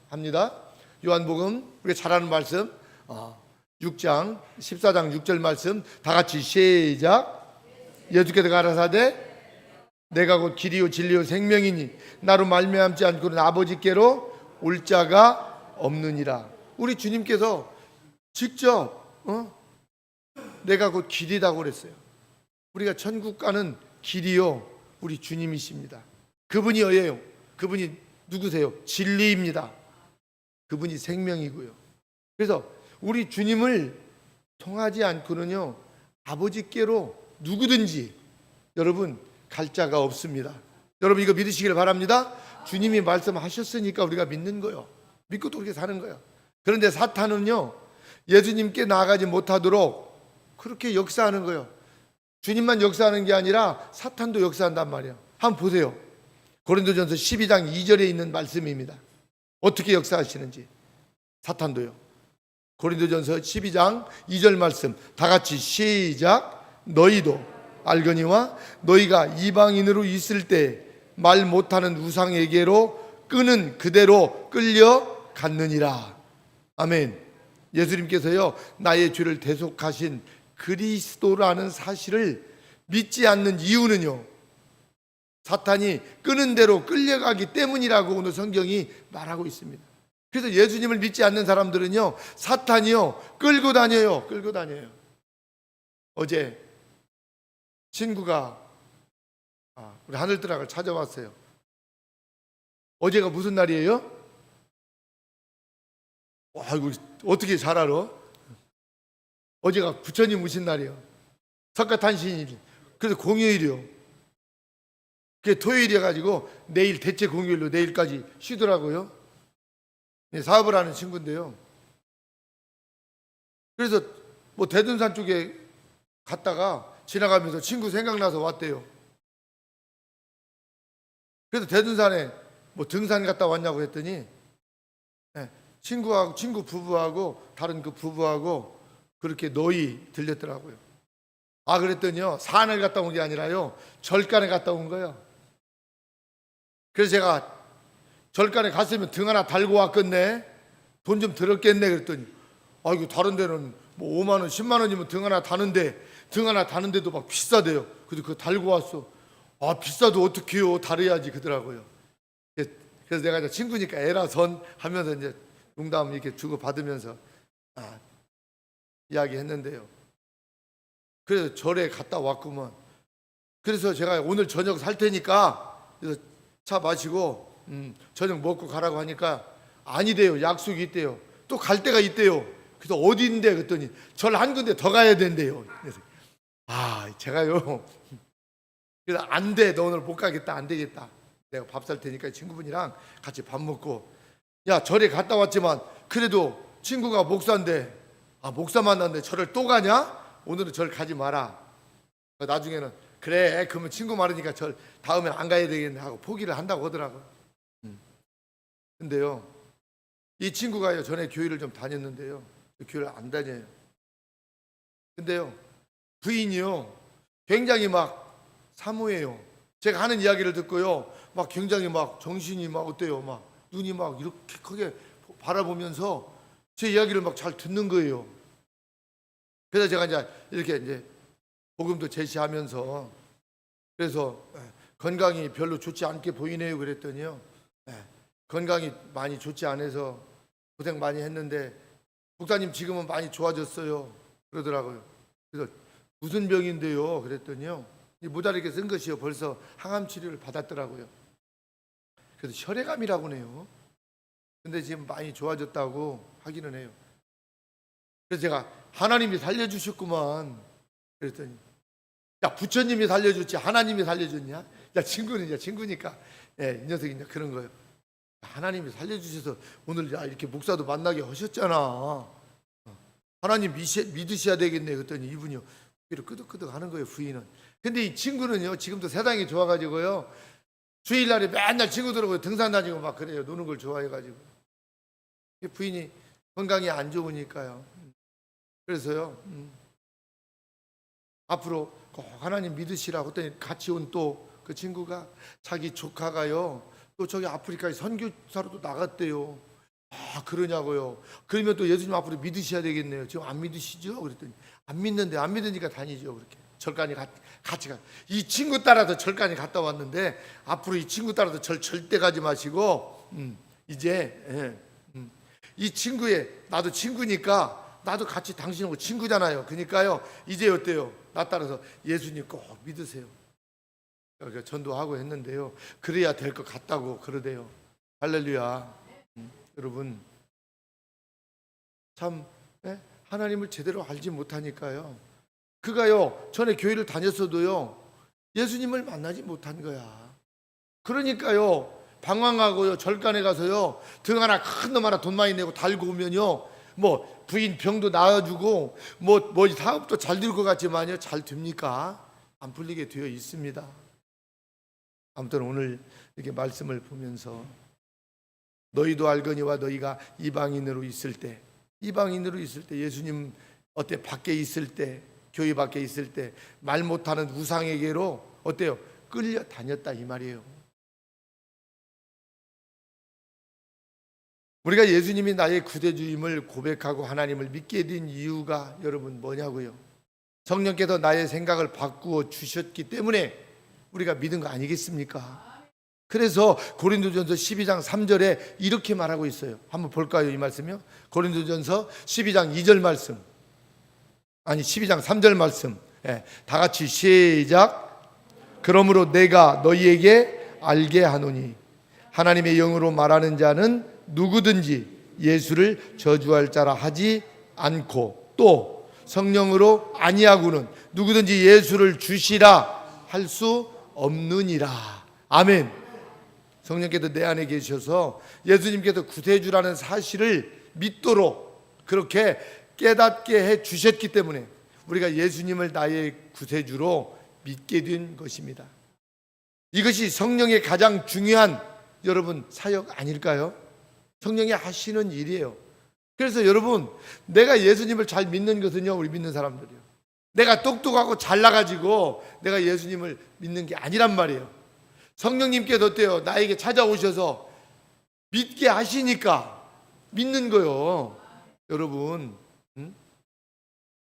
합니다. 요한복음 우리가 잘 아는 말씀 6장 14장 6절 말씀 다 같이 시작. 예수께서 가라사대 내가 곧 길이요 진리요 생명이니 나로 말미암지 않고는 아버지께로 올 자가 없느니라. 우리 주님께서 직접 내가 곧 길이라고 그랬어요. 우리가 천국 가는 길이요 우리 주님이십니다. 그분이 어예요? 그분이 누구세요? 진리입니다. 그분이 생명이고요. 그래서 우리 주님을 통하지 않고는요 아버지께로 누구든지 여러분 갈 자가 없습니다. 여러분 이거 믿으시길 바랍니다. 주님이 말씀하셨으니까 우리가 믿는 거예요. 믿고 또 그렇게 사는 거예요. 그런데 사탄은요 예수님께 나아가지 못하도록 그렇게 역사하는 거예요. 주님만 역사하는 게 아니라 사탄도 역사한단 말이에요. 한번 보세요. 고린도전서 12장 2절에 있는 말씀입니다. 어떻게 역사하시는지. 사탄도요. 고린도전서 12장 2절 말씀 다 같이 시작. 너희도 알거니와 너희가 이방인으로 있을 때 말 못하는 우상에게로 끄는 그대로 끌려갔느니라. 아멘. 예수님께서요 나의 죄를 대속하신 그리스도라는 사실을 믿지 않는 이유는요 사탄이 끄는 대로 끌려가기 때문이라고 오늘 성경이 말하고 있습니다. 그래서 예수님을 믿지 않는 사람들은요 사탄이요 끌고 다녀요. 어제 친구가 우리 하늘드락을 찾아왔어요. 어제가 무슨 날이에요? 아이고 어떻게 잘 알아? 어제가 부처님 오신 날이에요. 석가탄신일. 그래서 공휴일이요. 그게 토요일이어 가지고 내일 대체 공휴일로 내일까지 쉬더라고요. 사업을 하는 친구인데요. 그래서 뭐 대둔산 쪽에 갔다가 지나가면서 친구 생각나서 왔대요. 그래서 대둔산에 뭐 등산 갔다 왔냐고 했더니 친구 부부하고 다른 그 부부하고 그렇게 너희 들렸더라고요. 그랬더니요 산을 갔다 온 게 아니라요 절간에 갔다 온 거예요. 그래서 제가 절간에 갔으면 등 하나 달고 왔겠네, 돈 좀 들었겠네 그랬더니 이거 다른 데는 뭐 5만 원 10만 원이면 등 하나 다는데도 막 비싸대요. 그래서 그거 달고 왔어. 비싸도 어떡해요, 다뤄야지 그러더라고요. 그래서 내가 이제 친구니까 에라선 하면서 이제 농담 이렇게 주고 받으면서 이야기했는데요. 그래서 절에 갔다 왔구먼. 그래서 제가 오늘 저녁 살 테니까 그래서 차 마시고 저녁 먹고 가라고 하니까 아니대요. 약속이 있대요. 또 갈 데가 있대요. 그래서 어디인데 그랬더니 절 한 군데 더 가야 된대요. 그래서 제가요. 그래서 안 돼. 너 오늘 못 가겠다. 안 되겠다. 내가 밥 살 테니까 친구분이랑 같이 밥 먹고, 야, 절에 갔다 왔지만 그래도 친구가 목사인데, 목사 만났는데 절을 또 가냐? 오늘은 절 가지 마라. 나중에는 그래, 그러면 친구 말하니까 절 다음엔 안 가야 되겠네 하고 포기를 한다고 하더라고요. 근데요, 이 친구가요, 전에 교회를 좀 다녔는데요, 교회를 안 다녀요. 근데요, 부인이요, 굉장히 막 사모해요. 제가 하는 이야기를 듣고요, 막 굉장히 막 정신이 막 어때요, 막 눈이 막 이렇게 크게 바라보면서 제 이야기를 막 잘 듣는 거예요. 그래서 제가 이제 복음도 제시하면서, 그래서 건강이 별로 좋지 않게 보이네요 그랬더니요, 건강이 많이 좋지 않아서 고생 많이 했는데 목사님 지금은 많이 좋아졌어요 그러더라고요. 그래서 무슨 병인데요 그랬더니요, 모자르게 쓴 것이요, 벌써 항암 치료를 받았더라고요. 그래서 혈액암이라고 하네요. 근데 지금 많이 좋아졌다고 하기는 해요. 그래서 제가 하나님이 살려주셨구만 그랬더니, 야, 부처님이 살려줬지 하나님이 살려줬냐? 야, 친구는 친구니까, 이 녀석이 이제 그런 거예요. 하나님이 살려주셔서 오늘 이렇게 목사도 만나게 하셨잖아. 하나님 믿으셔야 되겠네 그랬더니 이분이요, 귀를 끄덕끄덕 하는 거예요, 부인은. 근데 이 친구는요, 지금도 세상이 좋아가지고요, 주일날에 맨날 친구들하고 등산 다니고 막 그래요. 노는 걸 좋아해가지고. 부인이 건강이 안 좋으니까요. 그래서요, 앞으로 꼭 하나님 믿으시라고 했더니 같이 온 또 그 친구가 자기 조카가요, 또 저기 아프리카에 선교사로도 나갔대요. 그러냐고요. 그러면 또 예수님 앞으로 믿으셔야 되겠네요. 지금 안 믿으시죠? 그랬더니 안 믿는데, 안 믿으니까 다니죠. 그렇게 절간이 같이 가. 이 친구 따라서 절간이 갔다 왔는데 앞으로 이 친구 따라서 절대 가지 마시고, 이제 이 친구의, 나도 친구니까 나도 같이 당신하고 친구잖아요. 그러니까요, 이제 어때요? 나 따라서 예수님 꼭 믿으세요. 전도하고 했는데요, 그래야 될 것 같다고 그러대요. 할렐루야. 여러분, 참 하나님을 제대로 알지 못하니까요, 그가요 전에 교회를 다녔어도요 예수님을 만나지 못한 거야. 그러니까요 방황하고요, 절간에 가서요 등 하나 큰 놈 하나 돈 많이 내고 달고 오면요, 뭐 부인 병도 나아주고 뭐 사업도 잘 될 것 같지만요, 잘 됩니까? 안 풀리게 되어 있습니다. 아무튼 오늘 이렇게 말씀을 보면서, 너희도 알거니와 너희가 이방인으로 있을 때 예수님 어때, 밖에 있을 때, 교회 밖에 있을 때 말 못하는 우상에게로 어때요? 끌려 다녔다 이 말이에요. 우리가 예수님이 나의 구세주임을 고백하고 하나님을 믿게 된 이유가 여러분 뭐냐고요? 성령께서 나의 생각을 바꾸어 주셨기 때문에 우리가 믿은 거 아니겠습니까? 그래서 고린도전서 12장 3절에 이렇게 말하고 있어요. 한번 볼까요? 이 말씀이요. 고린도전서 12장 2절 말씀, 12장 3절 말씀, 다 같이 시작. 그러므로 내가 너희에게 알게 하노니 하나님의 영으로 말하는 자는 누구든지 예수를 저주할 자라 하지 않고, 또 성령으로 아니하고는 누구든지 예수를 주시라 할 수 없느니라. 아멘. 성령께서 내 안에 계셔서 예수님께서 구세주라는 사실을 믿도록 그렇게 깨닫게 해 주셨기 때문에 우리가 예수님을 나의 구세주로 믿게 된 것입니다. 이것이 성령의 가장 중요한 여러분 사역 아닐까요? 성령이 하시는 일이에요. 그래서 여러분, 내가 예수님을 잘 믿는 것은요, 우리 믿는 사람들이요, 내가 똑똑하고 잘나가지고 내가 예수님을 믿는 게 아니란 말이에요. 성령님께서 어때요? 나에게 찾아오셔서 믿게 하시니까 믿는 거요. 여러분,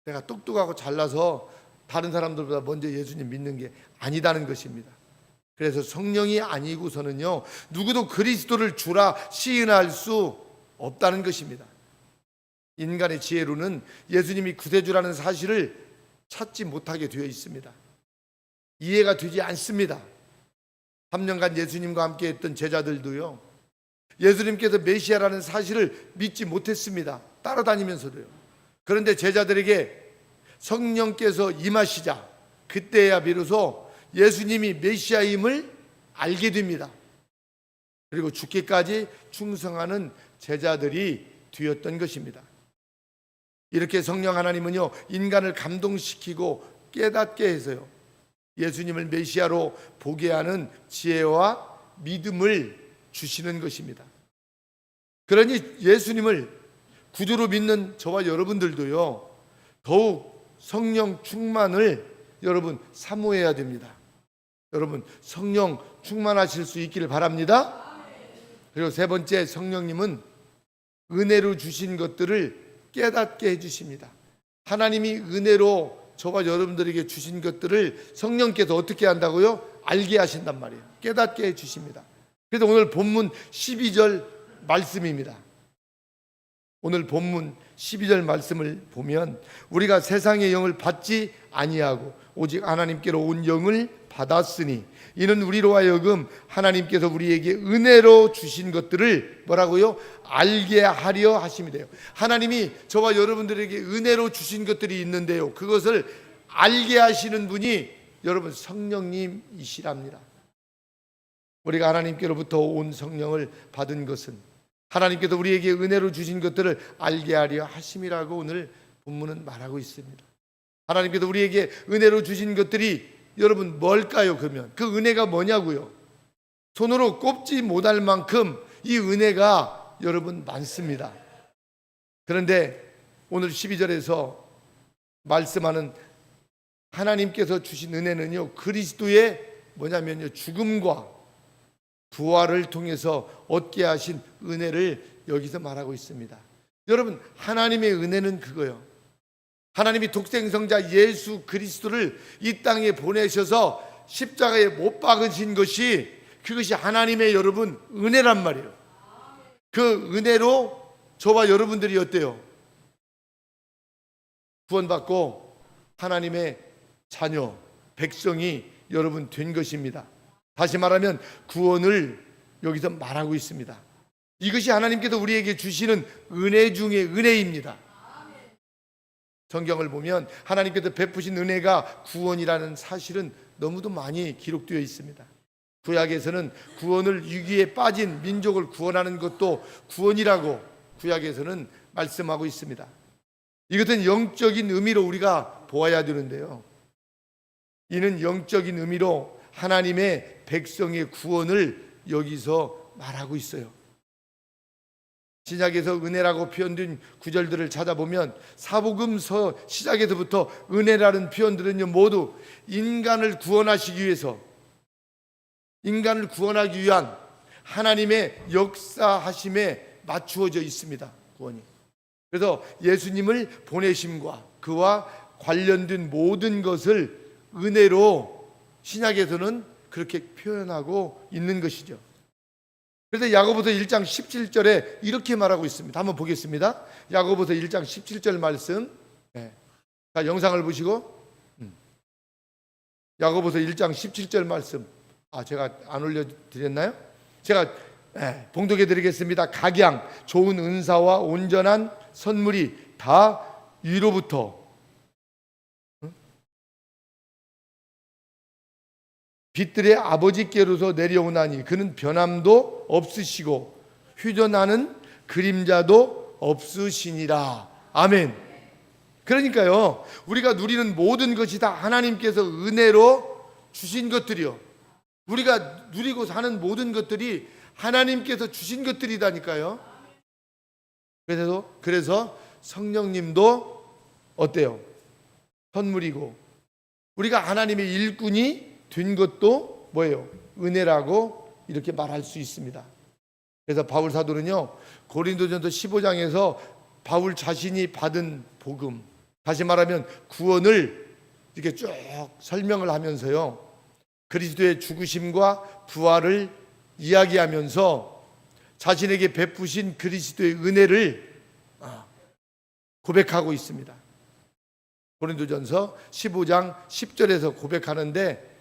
내가 똑똑하고 잘나서 다른 사람들보다 먼저 예수님 믿는 게 아니다는 것입니다. 그래서 성령이 아니고서는요, 누구도 그리스도를 주라 시인할 수 없다는 것입니다. 인간의 지혜로는 예수님이 구세주라는 사실을 찾지 못하게 되어 있습니다. 이해가 되지 않습니다. 3년간 예수님과 함께 했던 제자들도요, 예수님께서 메시아라는 사실을 믿지 못했습니다. 따라다니면서도요. 그런데 제자들에게 성령께서 임하시자 그때야 비로소 예수님이 메시아임을 알게 됩니다. 그리고 죽기까지 충성하는 제자들이 되었던 것입니다. 이렇게 성령 하나님은요, 인간을 감동시키고 깨닫게 해서요, 예수님을 메시아로 보게 하는 지혜와 믿음을 주시는 것입니다. 그러니 예수님을 구주로 믿는 저와 여러분들도요, 더욱 성령 충만을 여러분 사모해야 됩니다. 여러분 성령 충만하실 수 있기를 바랍니다. 그리고 세 번째, 성령님은 은혜로 주신 것들을 깨닫게 해주십니다. 하나님이 은혜로 저와 여러분들에게 주신 것들을 성령께서 어떻게 한다고요? 알게 하신단 말이에요. 깨닫게 해주십니다. 그래서 오늘 본문 12절 말씀입니다. 오늘 본문 12절 말씀을 보면 우리가 세상의 영을 받지 아니하고 오직 하나님께로 온 영을 받았으니 이는 우리로 하여금 하나님께서 우리에게 은혜로 주신 것들을 뭐라고요? 알게 하려 하심이래요. 하나님이 저와 여러분들에게 은혜로 주신 것들이 있는데요, 그것을 알게 하시는 분이 여러분 성령님이시랍니다. 우리가 하나님께로부터 온 성령을 받은 것은 하나님께서 우리에게 은혜로 주신 것들을 알게 하려 하심이라고 오늘 본문은 말하고 있습니다. 하나님께서 우리에게 은혜로 주신 것들이 여러분 뭘까요? 그러면 그 은혜가 뭐냐고요? 손으로 꼽지 못할 만큼 이 은혜가 여러분 많습니다. 그런데 오늘 12절에서 말씀하는 하나님께서 주신 은혜는요, 그리스도의 뭐냐면요, 죽음과 부활을 통해서 얻게 하신 은혜를 여기서 말하고 있습니다. 여러분 하나님의 은혜는 그거예요. 하나님이 독생성자 예수 그리스도를 이 땅에 보내셔서 십자가에 못 박으신 것이, 그것이 하나님의 여러분 은혜란 말이에요. 그 은혜로 저와 여러분들이 어때요? 구원받고 하나님의 자녀, 백성이 여러분 된 것입니다. 다시 말하면 구원을 여기서 말하고 있습니다. 이것이 하나님께서 우리에게 주시는 은혜 중에 은혜입니다. 성경을 보면 하나님께서 베푸신 은혜가 구원이라는 사실은 너무도 많이 기록되어 있습니다. 구약에서는 구원을 위기에 빠진 민족을 구원하는 것도 구원이라고 구약에서는 말씀하고 있습니다. 이것은 영적인 의미로 우리가 보아야 되는데요, 이는 영적인 의미로 하나님의 백성의 구원을 여기서 말하고 있어요. 신약에서 은혜라고 표현된 구절들을 찾아보면 사복음서 시작에서부터 은혜라는 표현들은요, 모두 인간을 구원하시기 위해서, 인간을 구원하기 위한 하나님의 역사하심에 맞추어져 있습니다. 구원이. 그래서 예수님을 보내심과 그와 관련된 모든 것을 은혜로 신약에서는 그렇게 표현하고 있는 것이죠. 그래서 야고보서 1장 17절에 이렇게 말하고 있습니다. 한번 보겠습니다. 야고보서 1장 17절 말씀. 자, 영상을 보시고 야고보서 1장 17절 말씀. 제가 안 올려드렸나요? 제가 봉독해 드리겠습니다. 각양 좋은 은사와 온전한 선물이 다 위로부터 빛들의 아버지께로서 내려오나니 그는 변함도 없으시고 휴전하는 그림자도 없으시니라. 아멘. 그러니까요, 우리가 누리는 모든 것이 다 하나님께서 은혜로 주신 것들이요, 우리가 누리고 사는 모든 것들이 하나님께서 주신 것들이다니까요. 그래서 성령님도 어때요? 선물이고, 우리가 하나님의 일꾼이 된 것도 뭐예요? 은혜라고 이렇게 말할 수 있습니다. 그래서 바울 사도는요, 고린도전서 15장에서 바울 자신이 받은 복음, 다시 말하면 구원을 이렇게 쭉 설명을 하면서요, 그리스도의 죽으심과 부활을 이야기하면서 자신에게 베푸신 그리스도의 은혜를 고백하고 있습니다. 고린도전서 15장 10절에서 고백하는데,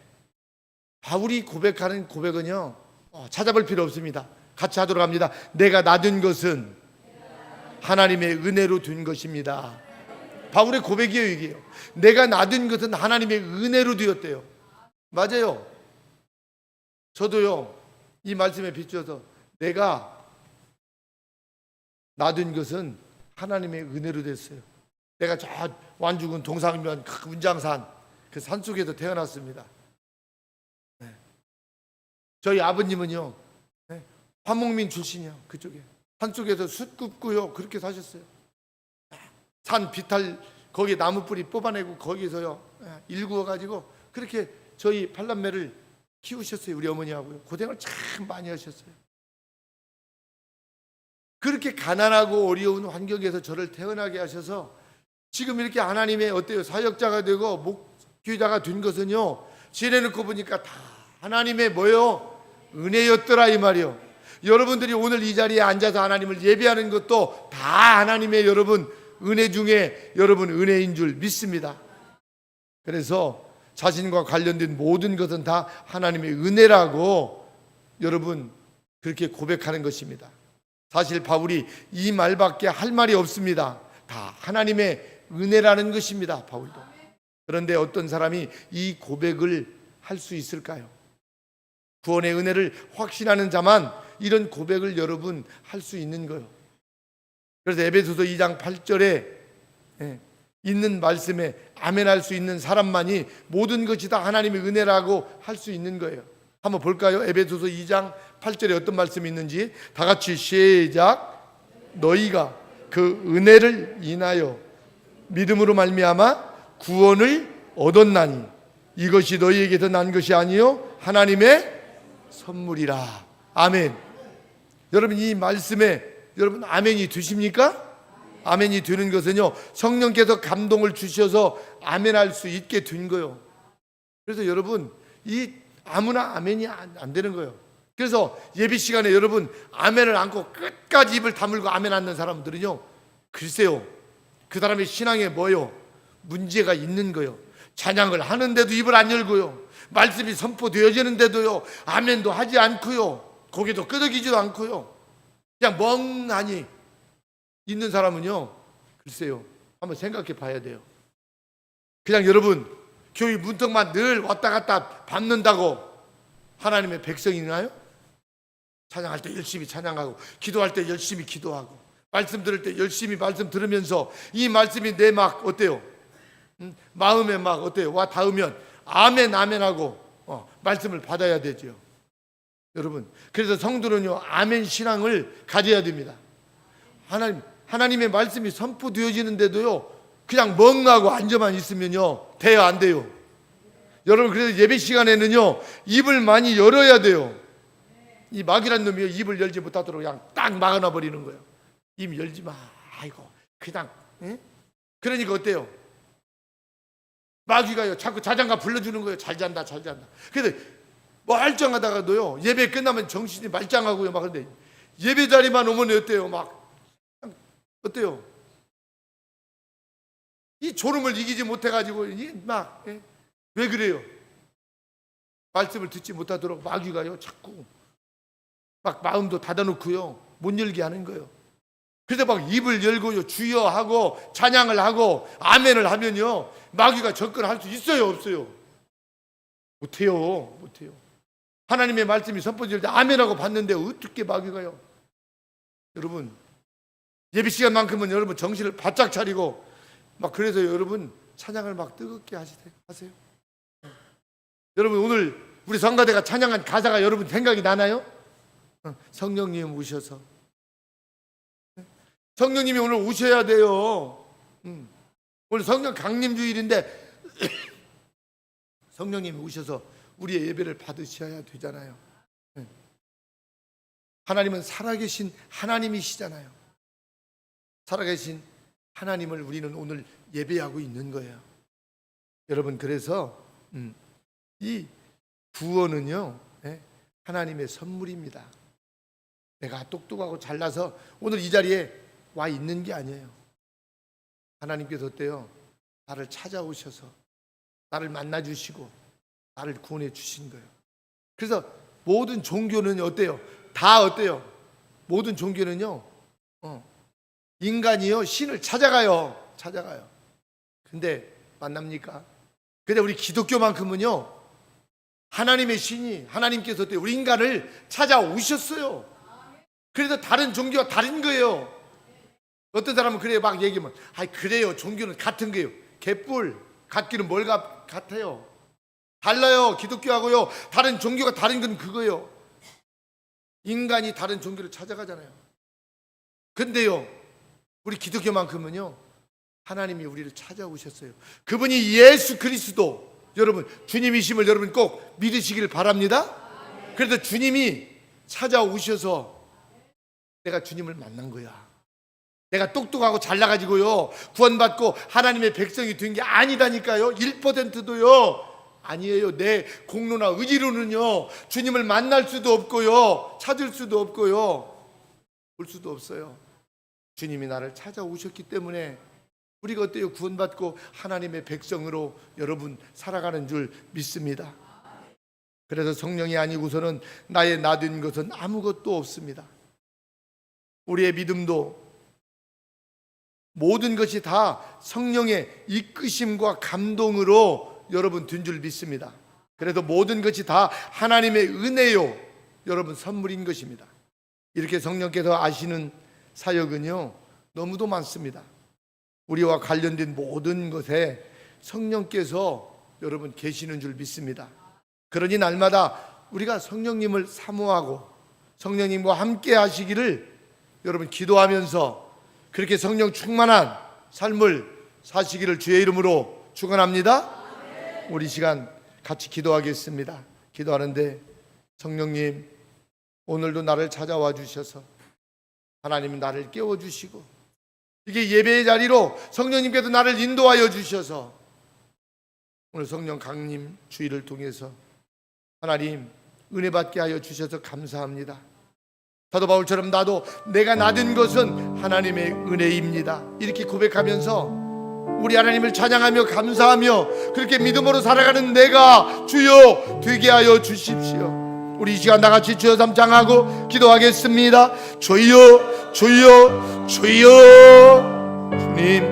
바울이 고백하는 고백은요, 찾아볼 필요 없습니다. 같이 하도록 합니다. 내가 낳은 것은 하나님의 은혜로 된 것입니다. 바울의 고백이에요, 이게요. 내가 낳은 것은 하나님의 은혜로 되었대요. 맞아요. 저도요, 이 말씀에 비추어서 내가 낳은 것은 하나님의 은혜로 됐어요. 내가 저 완주군 동상면 그 운장산 그 산속에서 태어났습니다. 네. 저희 아버님은요, 네, 화목민 출신이요. 그쪽에 산속에서 숯 굽고요 그렇게 사셨어요. 산 비탈 거기 나무 뿌리 뽑아내고 거기서요 일구어 가지고 그렇게 저희 팔남매를 키우셨어요. 우리 어머니하고요. 고생을 참 많이 하셨어요. 그렇게 가난하고 어려운 환경에서 저를 태어나게 하셔서 지금 이렇게 하나님의 어때요? 사역자가 되고 목회자가 된 것은요, 지내놓고 보니까 다 하나님의 뭐요? 은혜였더라 이 말이요. 여러분들이 오늘 이 자리에 앉아서 하나님을 예배하는 것도 다 하나님의 여러분 은혜 중에 여러분 은혜인 줄 믿습니다. 그래서 자신과 관련된 모든 것은 다 하나님의 은혜라고 여러분 그렇게 고백하는 것입니다. 사실 바울이 이 말밖에 할 말이 없습니다. 다 하나님의 은혜라는 것입니다. 바울도. 그런데 어떤 사람이 이 고백을 할 수 있을까요? 구원의 은혜를 확신하는 자만 이런 고백을 여러분 할 수 있는 거예요. 그래서 에베소서 2장 8절에 있는 말씀에 아멘할 수 있는 사람만이 모든 것이 다 하나님의 은혜라고 할 수 있는 거예요. 한번 볼까요? 에베소서 2장 8절에 어떤 말씀이 있는지 다 같이 시작. 너희가 그 은혜를 인하여 믿음으로 말미암아 구원을 얻었나니 이것이 너희에게서 난 것이 아니요 하나님의 선물이라. 아멘. 여러분 이 말씀에 여러분 아멘이 되십니까? 아멘이 되는 것은요 성령께서 감동을 주셔서 아멘할 수 있게 된 거예요. 그래서 여러분 이 아무나 아멘이 안 되는 거예요. 그래서 예배 시간에 여러분 아멘을 안고 끝까지 입을 다물고 아멘 않는 사람들은요, 글쎄요 그 사람의 신앙에 뭐요? 문제가 있는 거예요. 찬양을 하는데도 입을 안 열고요, 말씀이 선포되어지는데도요 아멘도 하지 않고요, 고개도 끄덕이지도 않고요, 그냥 멍하니 있는 사람은요, 글쎄요 한번 생각해 봐야 돼요. 그냥 여러분 교회 문턱만 늘 왔다 갔다 밟는다고 하나님의 백성이나요? 찬양할 때 열심히 찬양하고 기도할 때 열심히 기도하고 말씀 들을 때 열심히 말씀 들으면서 이 말씀이 내 막 어때요? 마음에 막 어때요? 와 닿으면 아멘 아멘하고 말씀을 받아야 되죠. 여러분 그래서 성도는요 아멘 신앙을 가져야 됩니다. 하나님의 말씀이 선포되어지는데도요 그냥 멍하고 앉아만 있으면요 돼요 안 돼요? 여러분 그래서 예배 시간에는요 입을 많이 열어야 돼요. 이 마귀란 놈이요 입을 열지 못하도록 그냥 딱 막아놔 버리는 거예요. 입 열지 마. 아이고 그냥 그러니까 어때요? 마귀가요 자꾸 자장가 불러주는 거예요. 잘 잔다 잘 잔다. 그래서 뭐 말짱하다가도요 예배 끝나면 정신이 말짱하고요 막. 그런데 예배 자리만 오면 어때요? 막 어때요? 이 졸음을 이기지 못해가지고 막 왜 그래요? 말씀을 듣지 못하도록 마귀가요 자꾸 막 마음도 닫아놓고요 못 열게 하는 거예요. 그래서 막 입을 열고요 주여 하고 찬양을 하고 아멘을 하면요 마귀가 접근할 수 있어요 없어요? 못해요. 하나님의 말씀이 선포될 때 아멘하고 봤는데 어떻게 마귀가요? 여러분 예배 시간만큼은 여러분 정신을 바짝 차리고 막 그래서 여러분 찬양을 막 뜨겁게 하세요. 여러분 오늘 우리 성가대가 찬양한 가사가 여러분 생각이 나나요? 성령님 오셔서 성령님이 오늘 오셔야 돼요. 오늘 성령 강림주일인데 성령님이 오셔서 우리의 예배를 받으셔야 되잖아요. 하나님은 살아계신 하나님이시잖아요. 살아계신 하나님을 우리는 오늘 예배하고 있는 거예요. 여러분 그래서 이 구원은요 하나님의 선물입니다. 내가 똑똑하고 잘나서 오늘 이 자리에 와 있는 게 아니에요. 하나님께서 어때요? 나를 찾아오셔서 나를 만나주시고 나를 구원해 주신 거예요. 그래서 모든 종교는 어때요? 다 어때요? 모든 종교는요, 인간이요 신을 찾아가요. 근데 만납니까? 근데 우리 기독교만큼은요, 하나님의 신이, 하나님께서 어때요? 우리 인간을 찾아오셨어요. 그래서 다른 종교가 다른 거예요. 어떤 사람은 그래요, 막 얘기하면, 아이 그래요, 종교는 같은 거예요. 개뿔, 같기는 뭘 같아요? 달라요. 기독교하고요, 다른 종교가 다른 건 그거예요. 인간이 다른 종교를 찾아가잖아요. 근데요, 우리 기독교만큼은요, 하나님이 우리를 찾아오셨어요. 그분이 예수 그리스도, 여러분 주님이심을 여러분 꼭 믿으시길 바랍니다. 그래서 주님이 찾아오셔서 내가 주님을 만난 거야. 내가 똑똑하고 잘나가지고요 구원받고 하나님의 백성이 된 게 아니다니까요. 1%도요 아니에요. 내 공로나 의지로는요 주님을 만날 수도 없고요, 찾을 수도 없고요, 볼 수도 없어요. 주님이 나를 찾아오셨기 때문에 우리가 어때요? 구원받고 하나님의 백성으로 여러분 살아가는 줄 믿습니다. 그래서 성령이 아니고서는 나의 나된 것은 아무것도 없습니다. 우리의 믿음도 모든 것이 다 성령의 이끄심과 감동으로 여러분 된 줄 믿습니다. 그래도 모든 것이 다 하나님의 은혜요, 여러분 선물인 것입니다. 이렇게 성령께서 아시는 사역은요 너무도 많습니다. 우리와 관련된 모든 것에 성령께서 여러분 계시는 줄 믿습니다. 그러니 날마다 우리가 성령님을 사모하고 성령님과 함께 하시기를 여러분 기도하면서 그렇게 성령 충만한 삶을 사시기를 주의 이름으로 축원합니다. 우리 시간 같이 기도하겠습니다. 기도하는데 성령님, 오늘도 나를 찾아와 주셔서 하나님 나를 깨워주시고 이게 예배의 자리로 성령님께서 나를 인도하여 주셔서 오늘 성령 강림 주의를 통해서 하나님 은혜 받게 하여 주셔서 감사합니다. 사도 바울처럼 나도 내가 나된 것은 하나님의 은혜입니다, 이렇게 고백하면서 우리 하나님을 찬양하며 감사하며 그렇게 믿음으로 살아가는 내가 주여 되게 하여 주십시오. 우리 이 시간 나같이 주여 삼창하고 기도하겠습니다. 주여 주여 주여. 주님,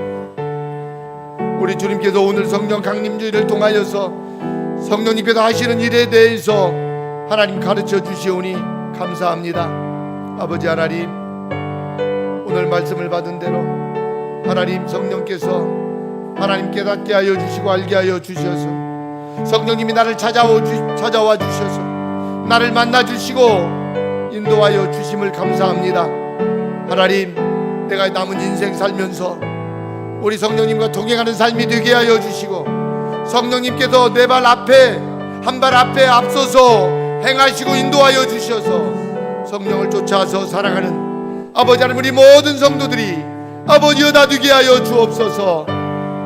우리 주님께서 오늘 성령 강림주의를 통하여서 성령님께서 하시는 일에 대해서 하나님 가르쳐 주시오니 감사합니다. 아버지 하나님, 오늘 말씀을 받은 대로 하나님 성령께서 하나님 깨닫게 하여 주시고 알게 하여 주셔서 성령님이 나를 찾아와 주셔서 나를 만나 주시고 인도하여 주심을 감사합니다. 하나님, 내가 남은 인생 살면서 우리 성령님과 동행하는 삶이 되게 하여 주시고 성령님께서 내 발 앞에 한 발 앞에 앞서서 행하시고 인도하여 주셔서 성령을 쫓아서 살아가는 아버지 하나님, 우리 모든 성도들이 아버지여 다 되게 하여 주옵소서.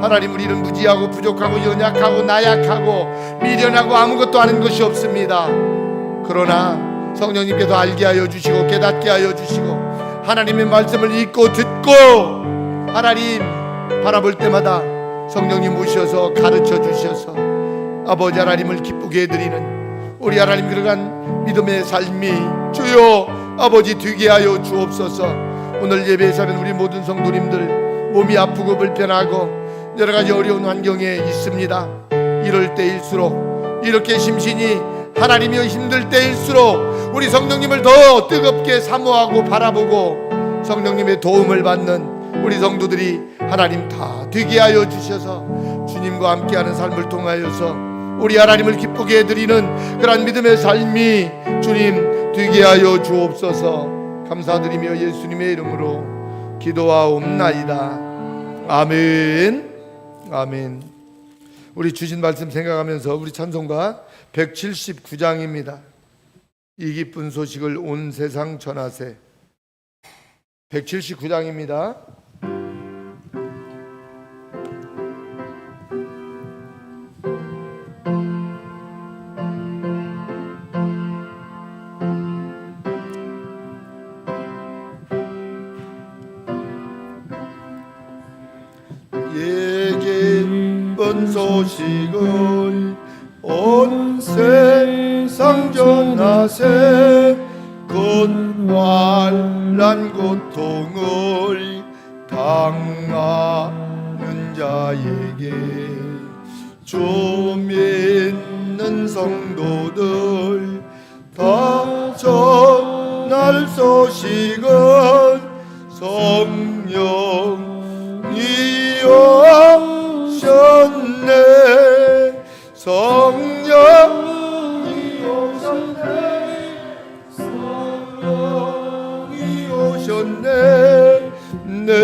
하나님, 우리는 무지하고 부족하고 연약하고 나약하고 미련하고 아무것도 아는 것이 없습니다. 그러나 성령님께서 알게 하여 주시고 깨닫게 하여 주시고 하나님의 말씀을 읽고 듣고 하나님 바라볼 때마다 성령님 오셔서 가르쳐 주셔서 아버지 하나님을 기쁘게 해드리는 우리 하나님 그러한 믿음의 삶이 주여 아버지 되게 하여 주옵소서. 오늘 예배에 사는 우리 모든 성도님들 몸이 아프고 불편하고 여러가지 어려운 환경에 있습니다. 이럴 때일수록 이렇게 심신이 하나님이여 힘들 때일수록 우리 성령님을 더 뜨겁게 사모하고 바라보고 성령님의 도움을 받는 우리 성도들이 하나님 다 되게 하여 주셔서 주님과 함께하는 삶을 통하여서 우리 하나님을 기쁘게 해드리는 그런 믿음의 삶이 주님 되게 하여 주옵소서. 감사드리며 예수님의 이름으로 기도하옵나이다. 아멘. 아멘. 우리 주신 말씀 생각하면서 우리 찬송가 179장입니다. 이 기쁜 소식을 온 세상 전하세. 179장입니다. 기쁜 소식을 온 세상 전 나세 건활한 고통을 당하는 자에게 주 믿는 성도들 다 전할 소식은 성령이 오셨네. 성령이 오셨네. 성령이 오셨네. 내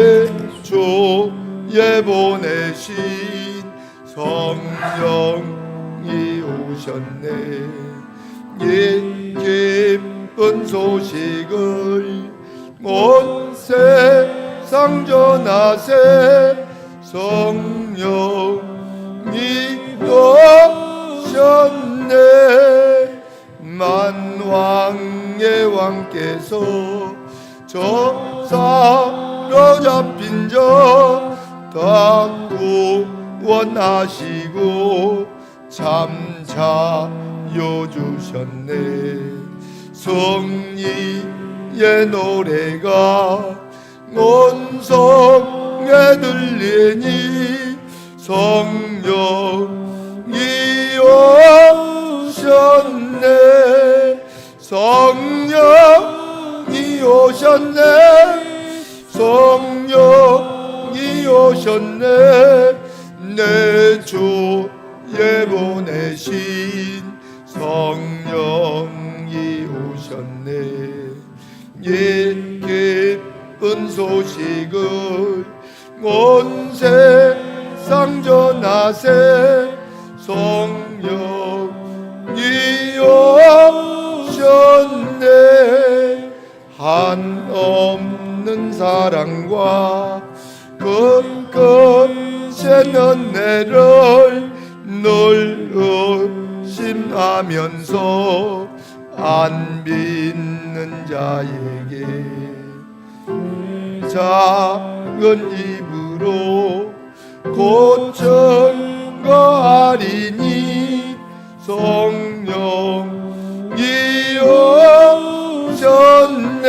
주에 보내신 성령이 오셨네. 이 기쁜 소식을 온 세상 전하세. 성령이 오셨네. 만왕의 왕께서 저 사로잡힌 자 다 구원하시고 잠자여 주셨네. 승리의 노래가 온 성에 들리니 성령이 오셨네. 성령이 오셨네. 성령이 오셨네. 내 주에 보내신 성령이 오셨네. 이 기쁜 소식을 온 세상 전하세. 성령이 오셨네. 한없는 사랑과 끝끝의 은혜를 늘 의심하면서 안 믿는 자에게 작은 입으로 고쳐 거하리니 성령이 오셨네.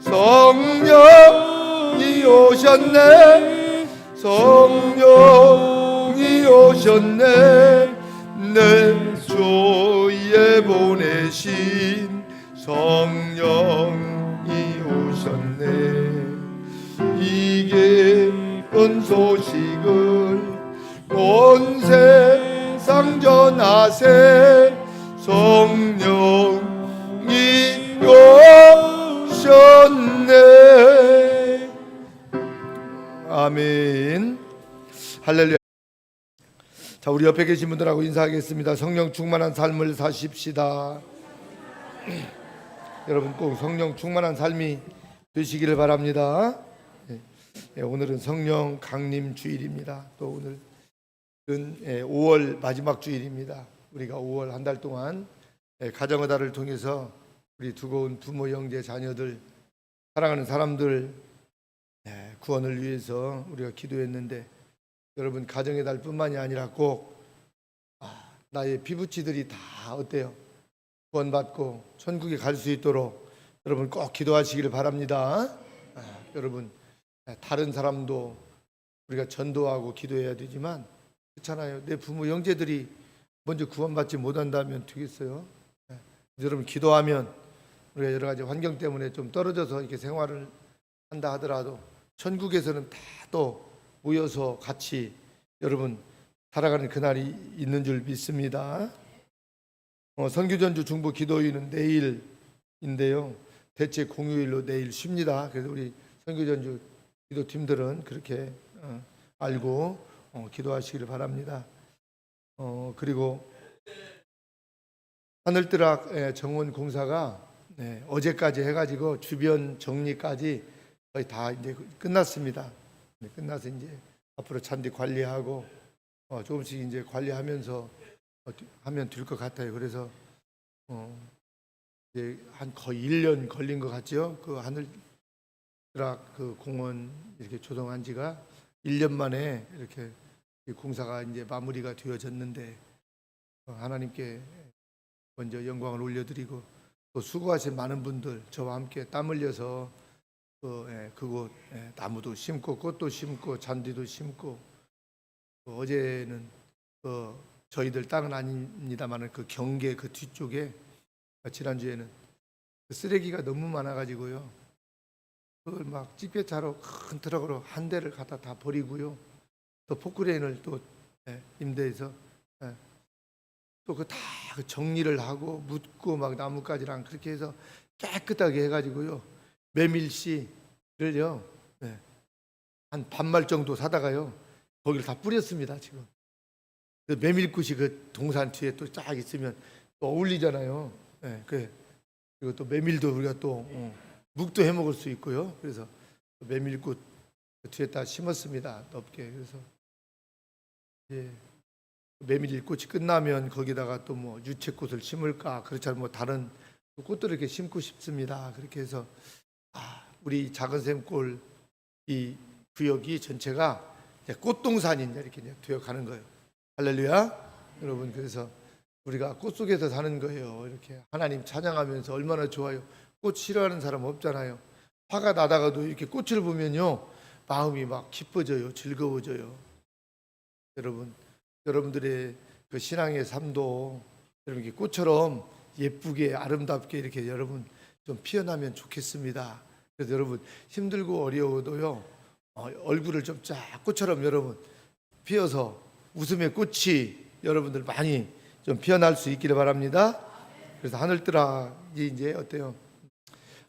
성령이 오셨네. 성령이 오셨네. 내 주에 보내신 성령이 오셨네. 이 기쁜 소식을 온 세상 전하세. 성령이 오셨네. 아멘. 할렐루야. 자, 우리 옆에 계신 분들하고 인사하겠습니다. 성령 충만한 삶을 사십시다. 여러분 꼭 성령 충만한 삶이 되시기를 바랍니다. 오늘은 성령 강림 주일입니다. 또 오늘은 5월 마지막 주일입니다. 우리가 5월 한 달 동안 가정의 달을 통해서 우리 두고 온 부모, 형제, 자녀들, 사랑하는 사람들 구원을 위해서 우리가 기도했는데, 여러분 가정의 달뿐만이 아니라 꼭 나의 피부치들이 다 어때요? 구원받고 천국에 갈 수 있도록 여러분 꼭 기도하시기를 바랍니다. 여러분 다른 사람도 우리가 전도하고 기도해야 되지만 그렇잖아요. 내 부모 형제들이 먼저 구원받지 못한다면 되겠어요? 여러분 기도하면 우리가 여러 가지 환경 때문에 좀 떨어져서 이렇게 생활을 한다 하더라도 천국에서는 다 또 모여서 같이 여러분 살아가는 그날이 있는 줄 믿습니다. 선교전주 중보 기도일은 내일인데요. 대체 공휴일로 내일 쉽니다. 그래서 우리 선교전주 기도팀들은 그렇게 알고 기도하시기를 바랍니다. 그리고 하늘뜨락 정원 공사가 어제까지 해가지고 주변 정리까지 거의 다 이제 끝났습니다. 끝나서 이제 앞으로 잔디 관리하고 조금씩 이제 관리하면서 하면 될 것 같아요. 그래서 이제 한 거의 1년 걸린 것 같죠. 그 하늘뜨락 그 공원 이렇게 조성한 지가 1년 만에 이렇게 공사가 이제 마무리가 되어졌는데 하나님께 먼저 영광을 올려드리고, 또 수고하신 많은 분들, 저와 함께 땀 흘려서 그곳 나무도 심고 꽃도 심고 잔디도 심고, 어제는 저희들 땅은 아닙니다만 그 경계 그 뒤쪽에 지난주에는 그 쓰레기가 너무 많아가지고요, 그걸 막 찌개차로 큰 트럭으로 한 대를 갖다 다 버리고요, 또 포크레인을 또 임대해서 또 그 다 정리를 하고 묻고 막 나뭇가지랑 그렇게 해서 깨끗하게 해가지고요, 메밀씨를요 한 반말 정도 사다가요 거기를 다 뿌렸습니다. 지금 그 메밀꽃이 그 동산 뒤에 또 쫙 있으면 또 어울리잖아요. 그리고 또 메밀도 우리가 또 묵도 해 먹을 수 있고요. 그래서 메밀꽃 뒤에다 심었습니다. 넓게. 그래서 이제 메밀꽃이 끝나면 거기다가 또 뭐 유채꽃을 심을까, 그렇지 않으면 뭐 다른 꽃들을 이렇게 심고 싶습니다. 그렇게 해서 우리 작은 샘골 이 구역이 전체가 이제 꽃동산이 이렇게 되어 가는 거예요. 할렐루야, 여러분. 그래서 우리가 꽃 속에서 사는 거예요. 이렇게 하나님 찬양하면서 얼마나 좋아요. 꽃 싫어하는 사람 없잖아요. 화가 나다가도 이렇게 꽃을 보면요 마음이 막 기뻐져요, 즐거워져요. 여러분들의 그 신앙의 삶도 이렇게 꽃처럼 예쁘게 아름답게 이렇게 여러분 좀 피어나면 좋겠습니다. 그래서 여러분 힘들고 어려워도요 얼굴을 좀 쫙 꽃처럼 여러분 피어서 웃음의 꽃이 여러분들 많이 좀 피어날 수 있기를 바랍니다. 그래서 하늘뜨락이 이제 어때요?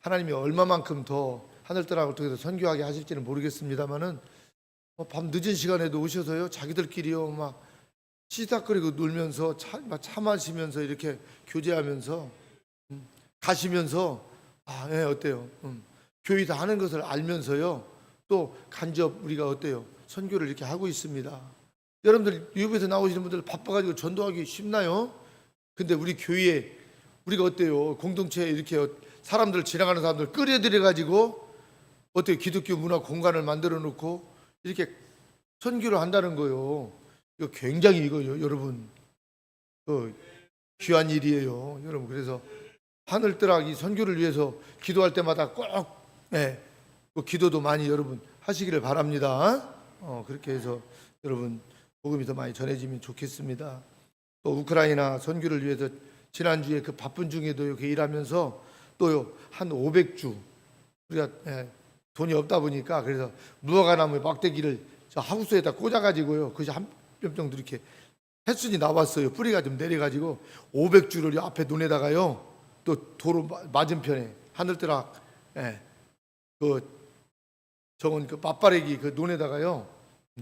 하나님이 얼마만큼 더 하늘뜨락을 통해서 선교하게 하실지는 모르겠습니다만은 밤 늦은 시간에도 오셔서요 자기들끼리요 막 시닥거리고 놀면서 차 마시면서 이렇게 교제하면서 가시면서 어때요? 교회 다 하는 것을 알면서요 또 간접 우리가 어때요? 선교를 이렇게 하고 있습니다. 여러분들 유럽에서 나오시는 분들 바빠가지고 전도하기 쉽나요? 근데 우리 교회에 우리가 어때요? 공동체에 이렇게 사람들 지나가는 사람들 끌어들여 가지고 어때요? 기독교 문화 공간을 만들어 놓고 이렇게 선교를 한다는 거예요. 이거 굉장히 이거요, 여러분. 귀한 일이에요, 여러분. 그래서 하늘뜨락이 선교를 위해서 기도할 때마다 꼭 그 기도도 많이 여러분 하시기를 바랍니다. 그렇게 해서 여러분 복음이 더 많이 전해지면 좋겠습니다. 또 우크라이나 선교를 위해서 지난주에 그 바쁜 중에도 이렇게 일하면서 또요 한 500주 우리가 돈이 없다 보니까 그래서 무화과나무 막대기를 저 하우스에다 꽂아가지고요 그것이 한 뼘 정도 이렇게 햇순이 나왔어요. 뿌리가 좀 내려가지고 500주를 앞에 논에다가요 또 도로 맞은편에 하늘뜨락 그 정원 그 맞바래기 그 논에다가요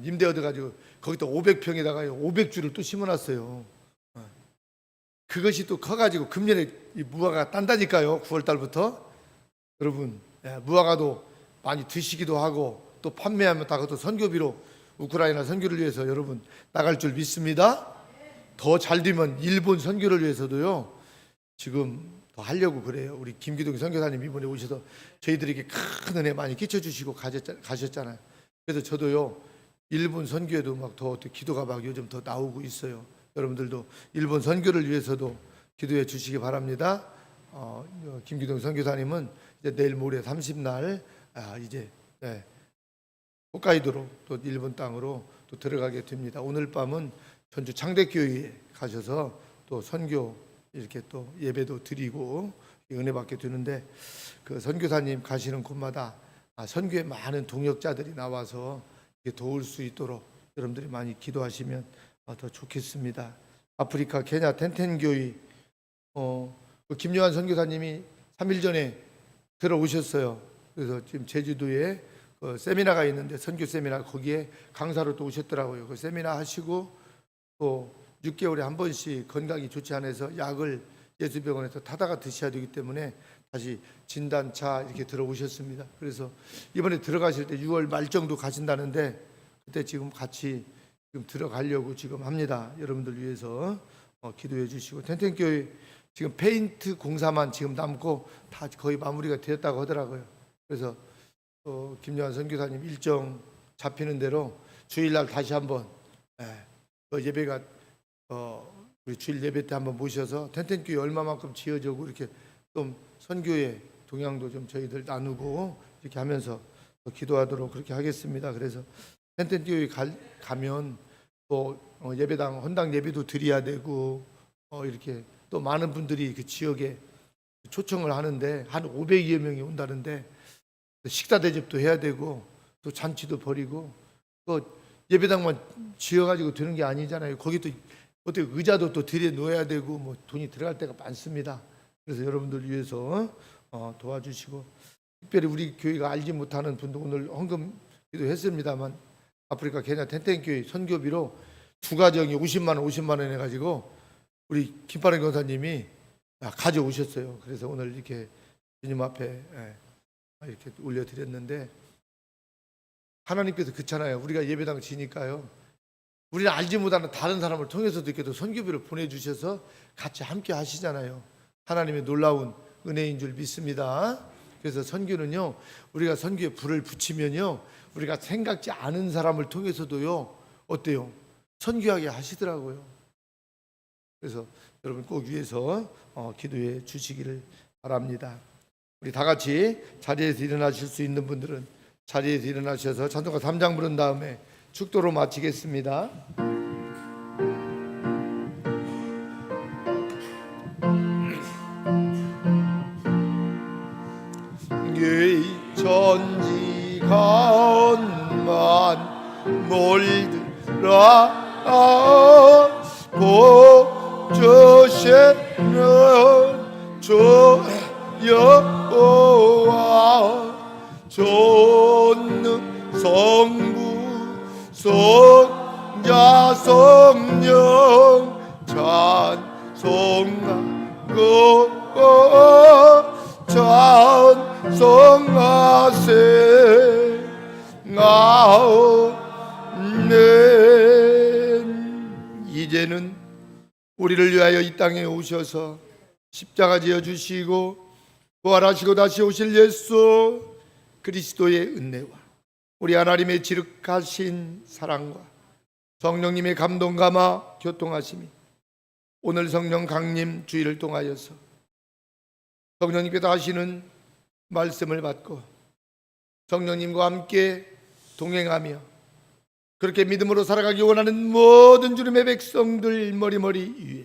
임대 얻어가지고 거기다 500평에다가요 500주를 또 심어놨어요. 그것이 또 커가지고 금년에 이 무화과가 딴다니까요. 9월 달부터 여러분 무화과도 많이 드시기도 하고 또 판매하면 다 그것도 선교비로 우크라이나 선교를 위해서 여러분 나갈 줄 믿습니다. 더 잘 되면 일본 선교를 위해서도요 지금 더 하려고 그래요. 우리 김기동 선교사님 이번에 오셔서 저희들에게 큰 은혜 많이 끼쳐주시고 가셨잖아요. 그래서 저도요 일본 선교에도 막 더 기도가 막 요즘 더 나오고 있어요. 여러분들도 일본 선교를 위해서도 기도해 주시기 바랍니다. 김기동 선교사님은 이제 내일 모레 30날 이제 홋카이도로 또 일본 땅으로 또 들어가게 됩니다. 오늘 밤은 전주 창대교회에 가셔서 또 선교 이렇게 또 예배도 드리고 은혜 받게 되는데 그 선교사님 가시는 곳마다 선교에 많은 동역자들이 나와서 도울 수 있도록 여러분들이 많이 기도하시면 더 좋겠습니다. 아프리카 케냐 텐텐교회 김요한 선교사님이 3일 전에 들어오셨어요. 그래서 지금 제주도에 그 세미나가 있는데 선교 세미나 거기에 강사로 또 오셨더라고요. 그 세미나 하시고 또 6개월에 한 번씩 건강이 좋지 않아서 약을 예수병원에서 타다가 드셔야 되기 때문에 다시 진단차 이렇게 들어오셨습니다. 그래서 이번에 들어가실 때 6월 말 정도 가신다는데 그때 지금 같이 지금 들어가려고 지금 합니다. 여러분들 위해서 기도해 주시고 텐텐교회 지금 페인트 공사만 지금 남고 다 거의 마무리가 되었다고 하더라고요. 그래서 김요한 선교사님 일정 잡히는 대로 주일날 다시 한번 예배가 우리 주일 예배 때 한번 모셔서 텐텐교회 얼마만큼 지어지고 이렇게 좀 선교의 동향도 좀 저희들 나누고 이렇게 하면서 또 기도하도록 그렇게 하겠습니다. 그래서 텐텐교회 가면 또 예배당 헌당 예배도 드려야 되고 이렇게 또 많은 분들이 그 지역에 초청을 하는데 한 500여 명이 온다는데 식사 대접도 해야 되고 또 잔치도 벌이고 또 예배당만 지어가지고 되는 게 아니잖아요. 거기 또 어떻게 의자도 또 들여 놓아야 되고 뭐 돈이 들어갈 때가 많습니다. 그래서 여러분들 위해서 도와주시고 특별히 우리 교회가 알지 못하는 분도 오늘 헌금기도 했습니다만 아프리카 케냐 텐텐교회 선교비로 두 가정이 50만 원 해가지고 우리 김파란 권사님이 가져오셨어요. 그래서 오늘 이렇게 주님 앞에 이렇게 올려드렸는데 하나님께서 그렇잖아요. 우리가 예배당 지니까요. 우리는 알지 못하는 다른 사람을 통해서도 이렇게 선교비를 보내주셔서 같이 함께 하시잖아요. 하나님의 놀라운 은혜인 줄 믿습니다. 그래서 선교는요, 우리가 선교에 불을 붙이면요, 우리가 생각지 않은 사람을 통해서도요, 어때요? 선교하게 하시더라고요. 그래서 여러분 꼭 위해서 기도해 주시기를 바랍니다. 우리 다 같이 자리에서 일어나실 수 있는 분들은 자리에서 일어나셔서 찬송가 3장 부른 다음에 축도로 마치겠습니다. 천지간만 몰들아 복주시는 주 여호와 전능 성부 성자 성령 찬송하고 찬송하세 아멘. 이제는 우리를 위하여 이 땅에 오셔서 십자가 지어 주시고 부활하시고 다시 오실 예수 그리스도의 은혜와 우리 하나님의 지극하신 사랑과 성령님의 감동 감화 교통하심이 오늘 성령 강림 주일을 통하여서 성령님께서 하시는 말씀을 받고 성령님과 함께 동행하며 그렇게 믿음으로 살아가기 원하는 모든 주님의 백성들 머리머리 위에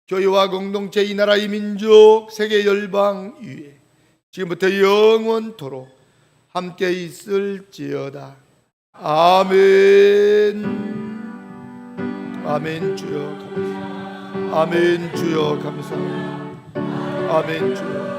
교회와 공동체 이 나라 이 민족 세계 열방 위에 지금부터 영원토록 함께 있을지어다. 아멘. 아멘. 주여 감사합니다. 아멘. 주여 감사합니다. 아멘. 주여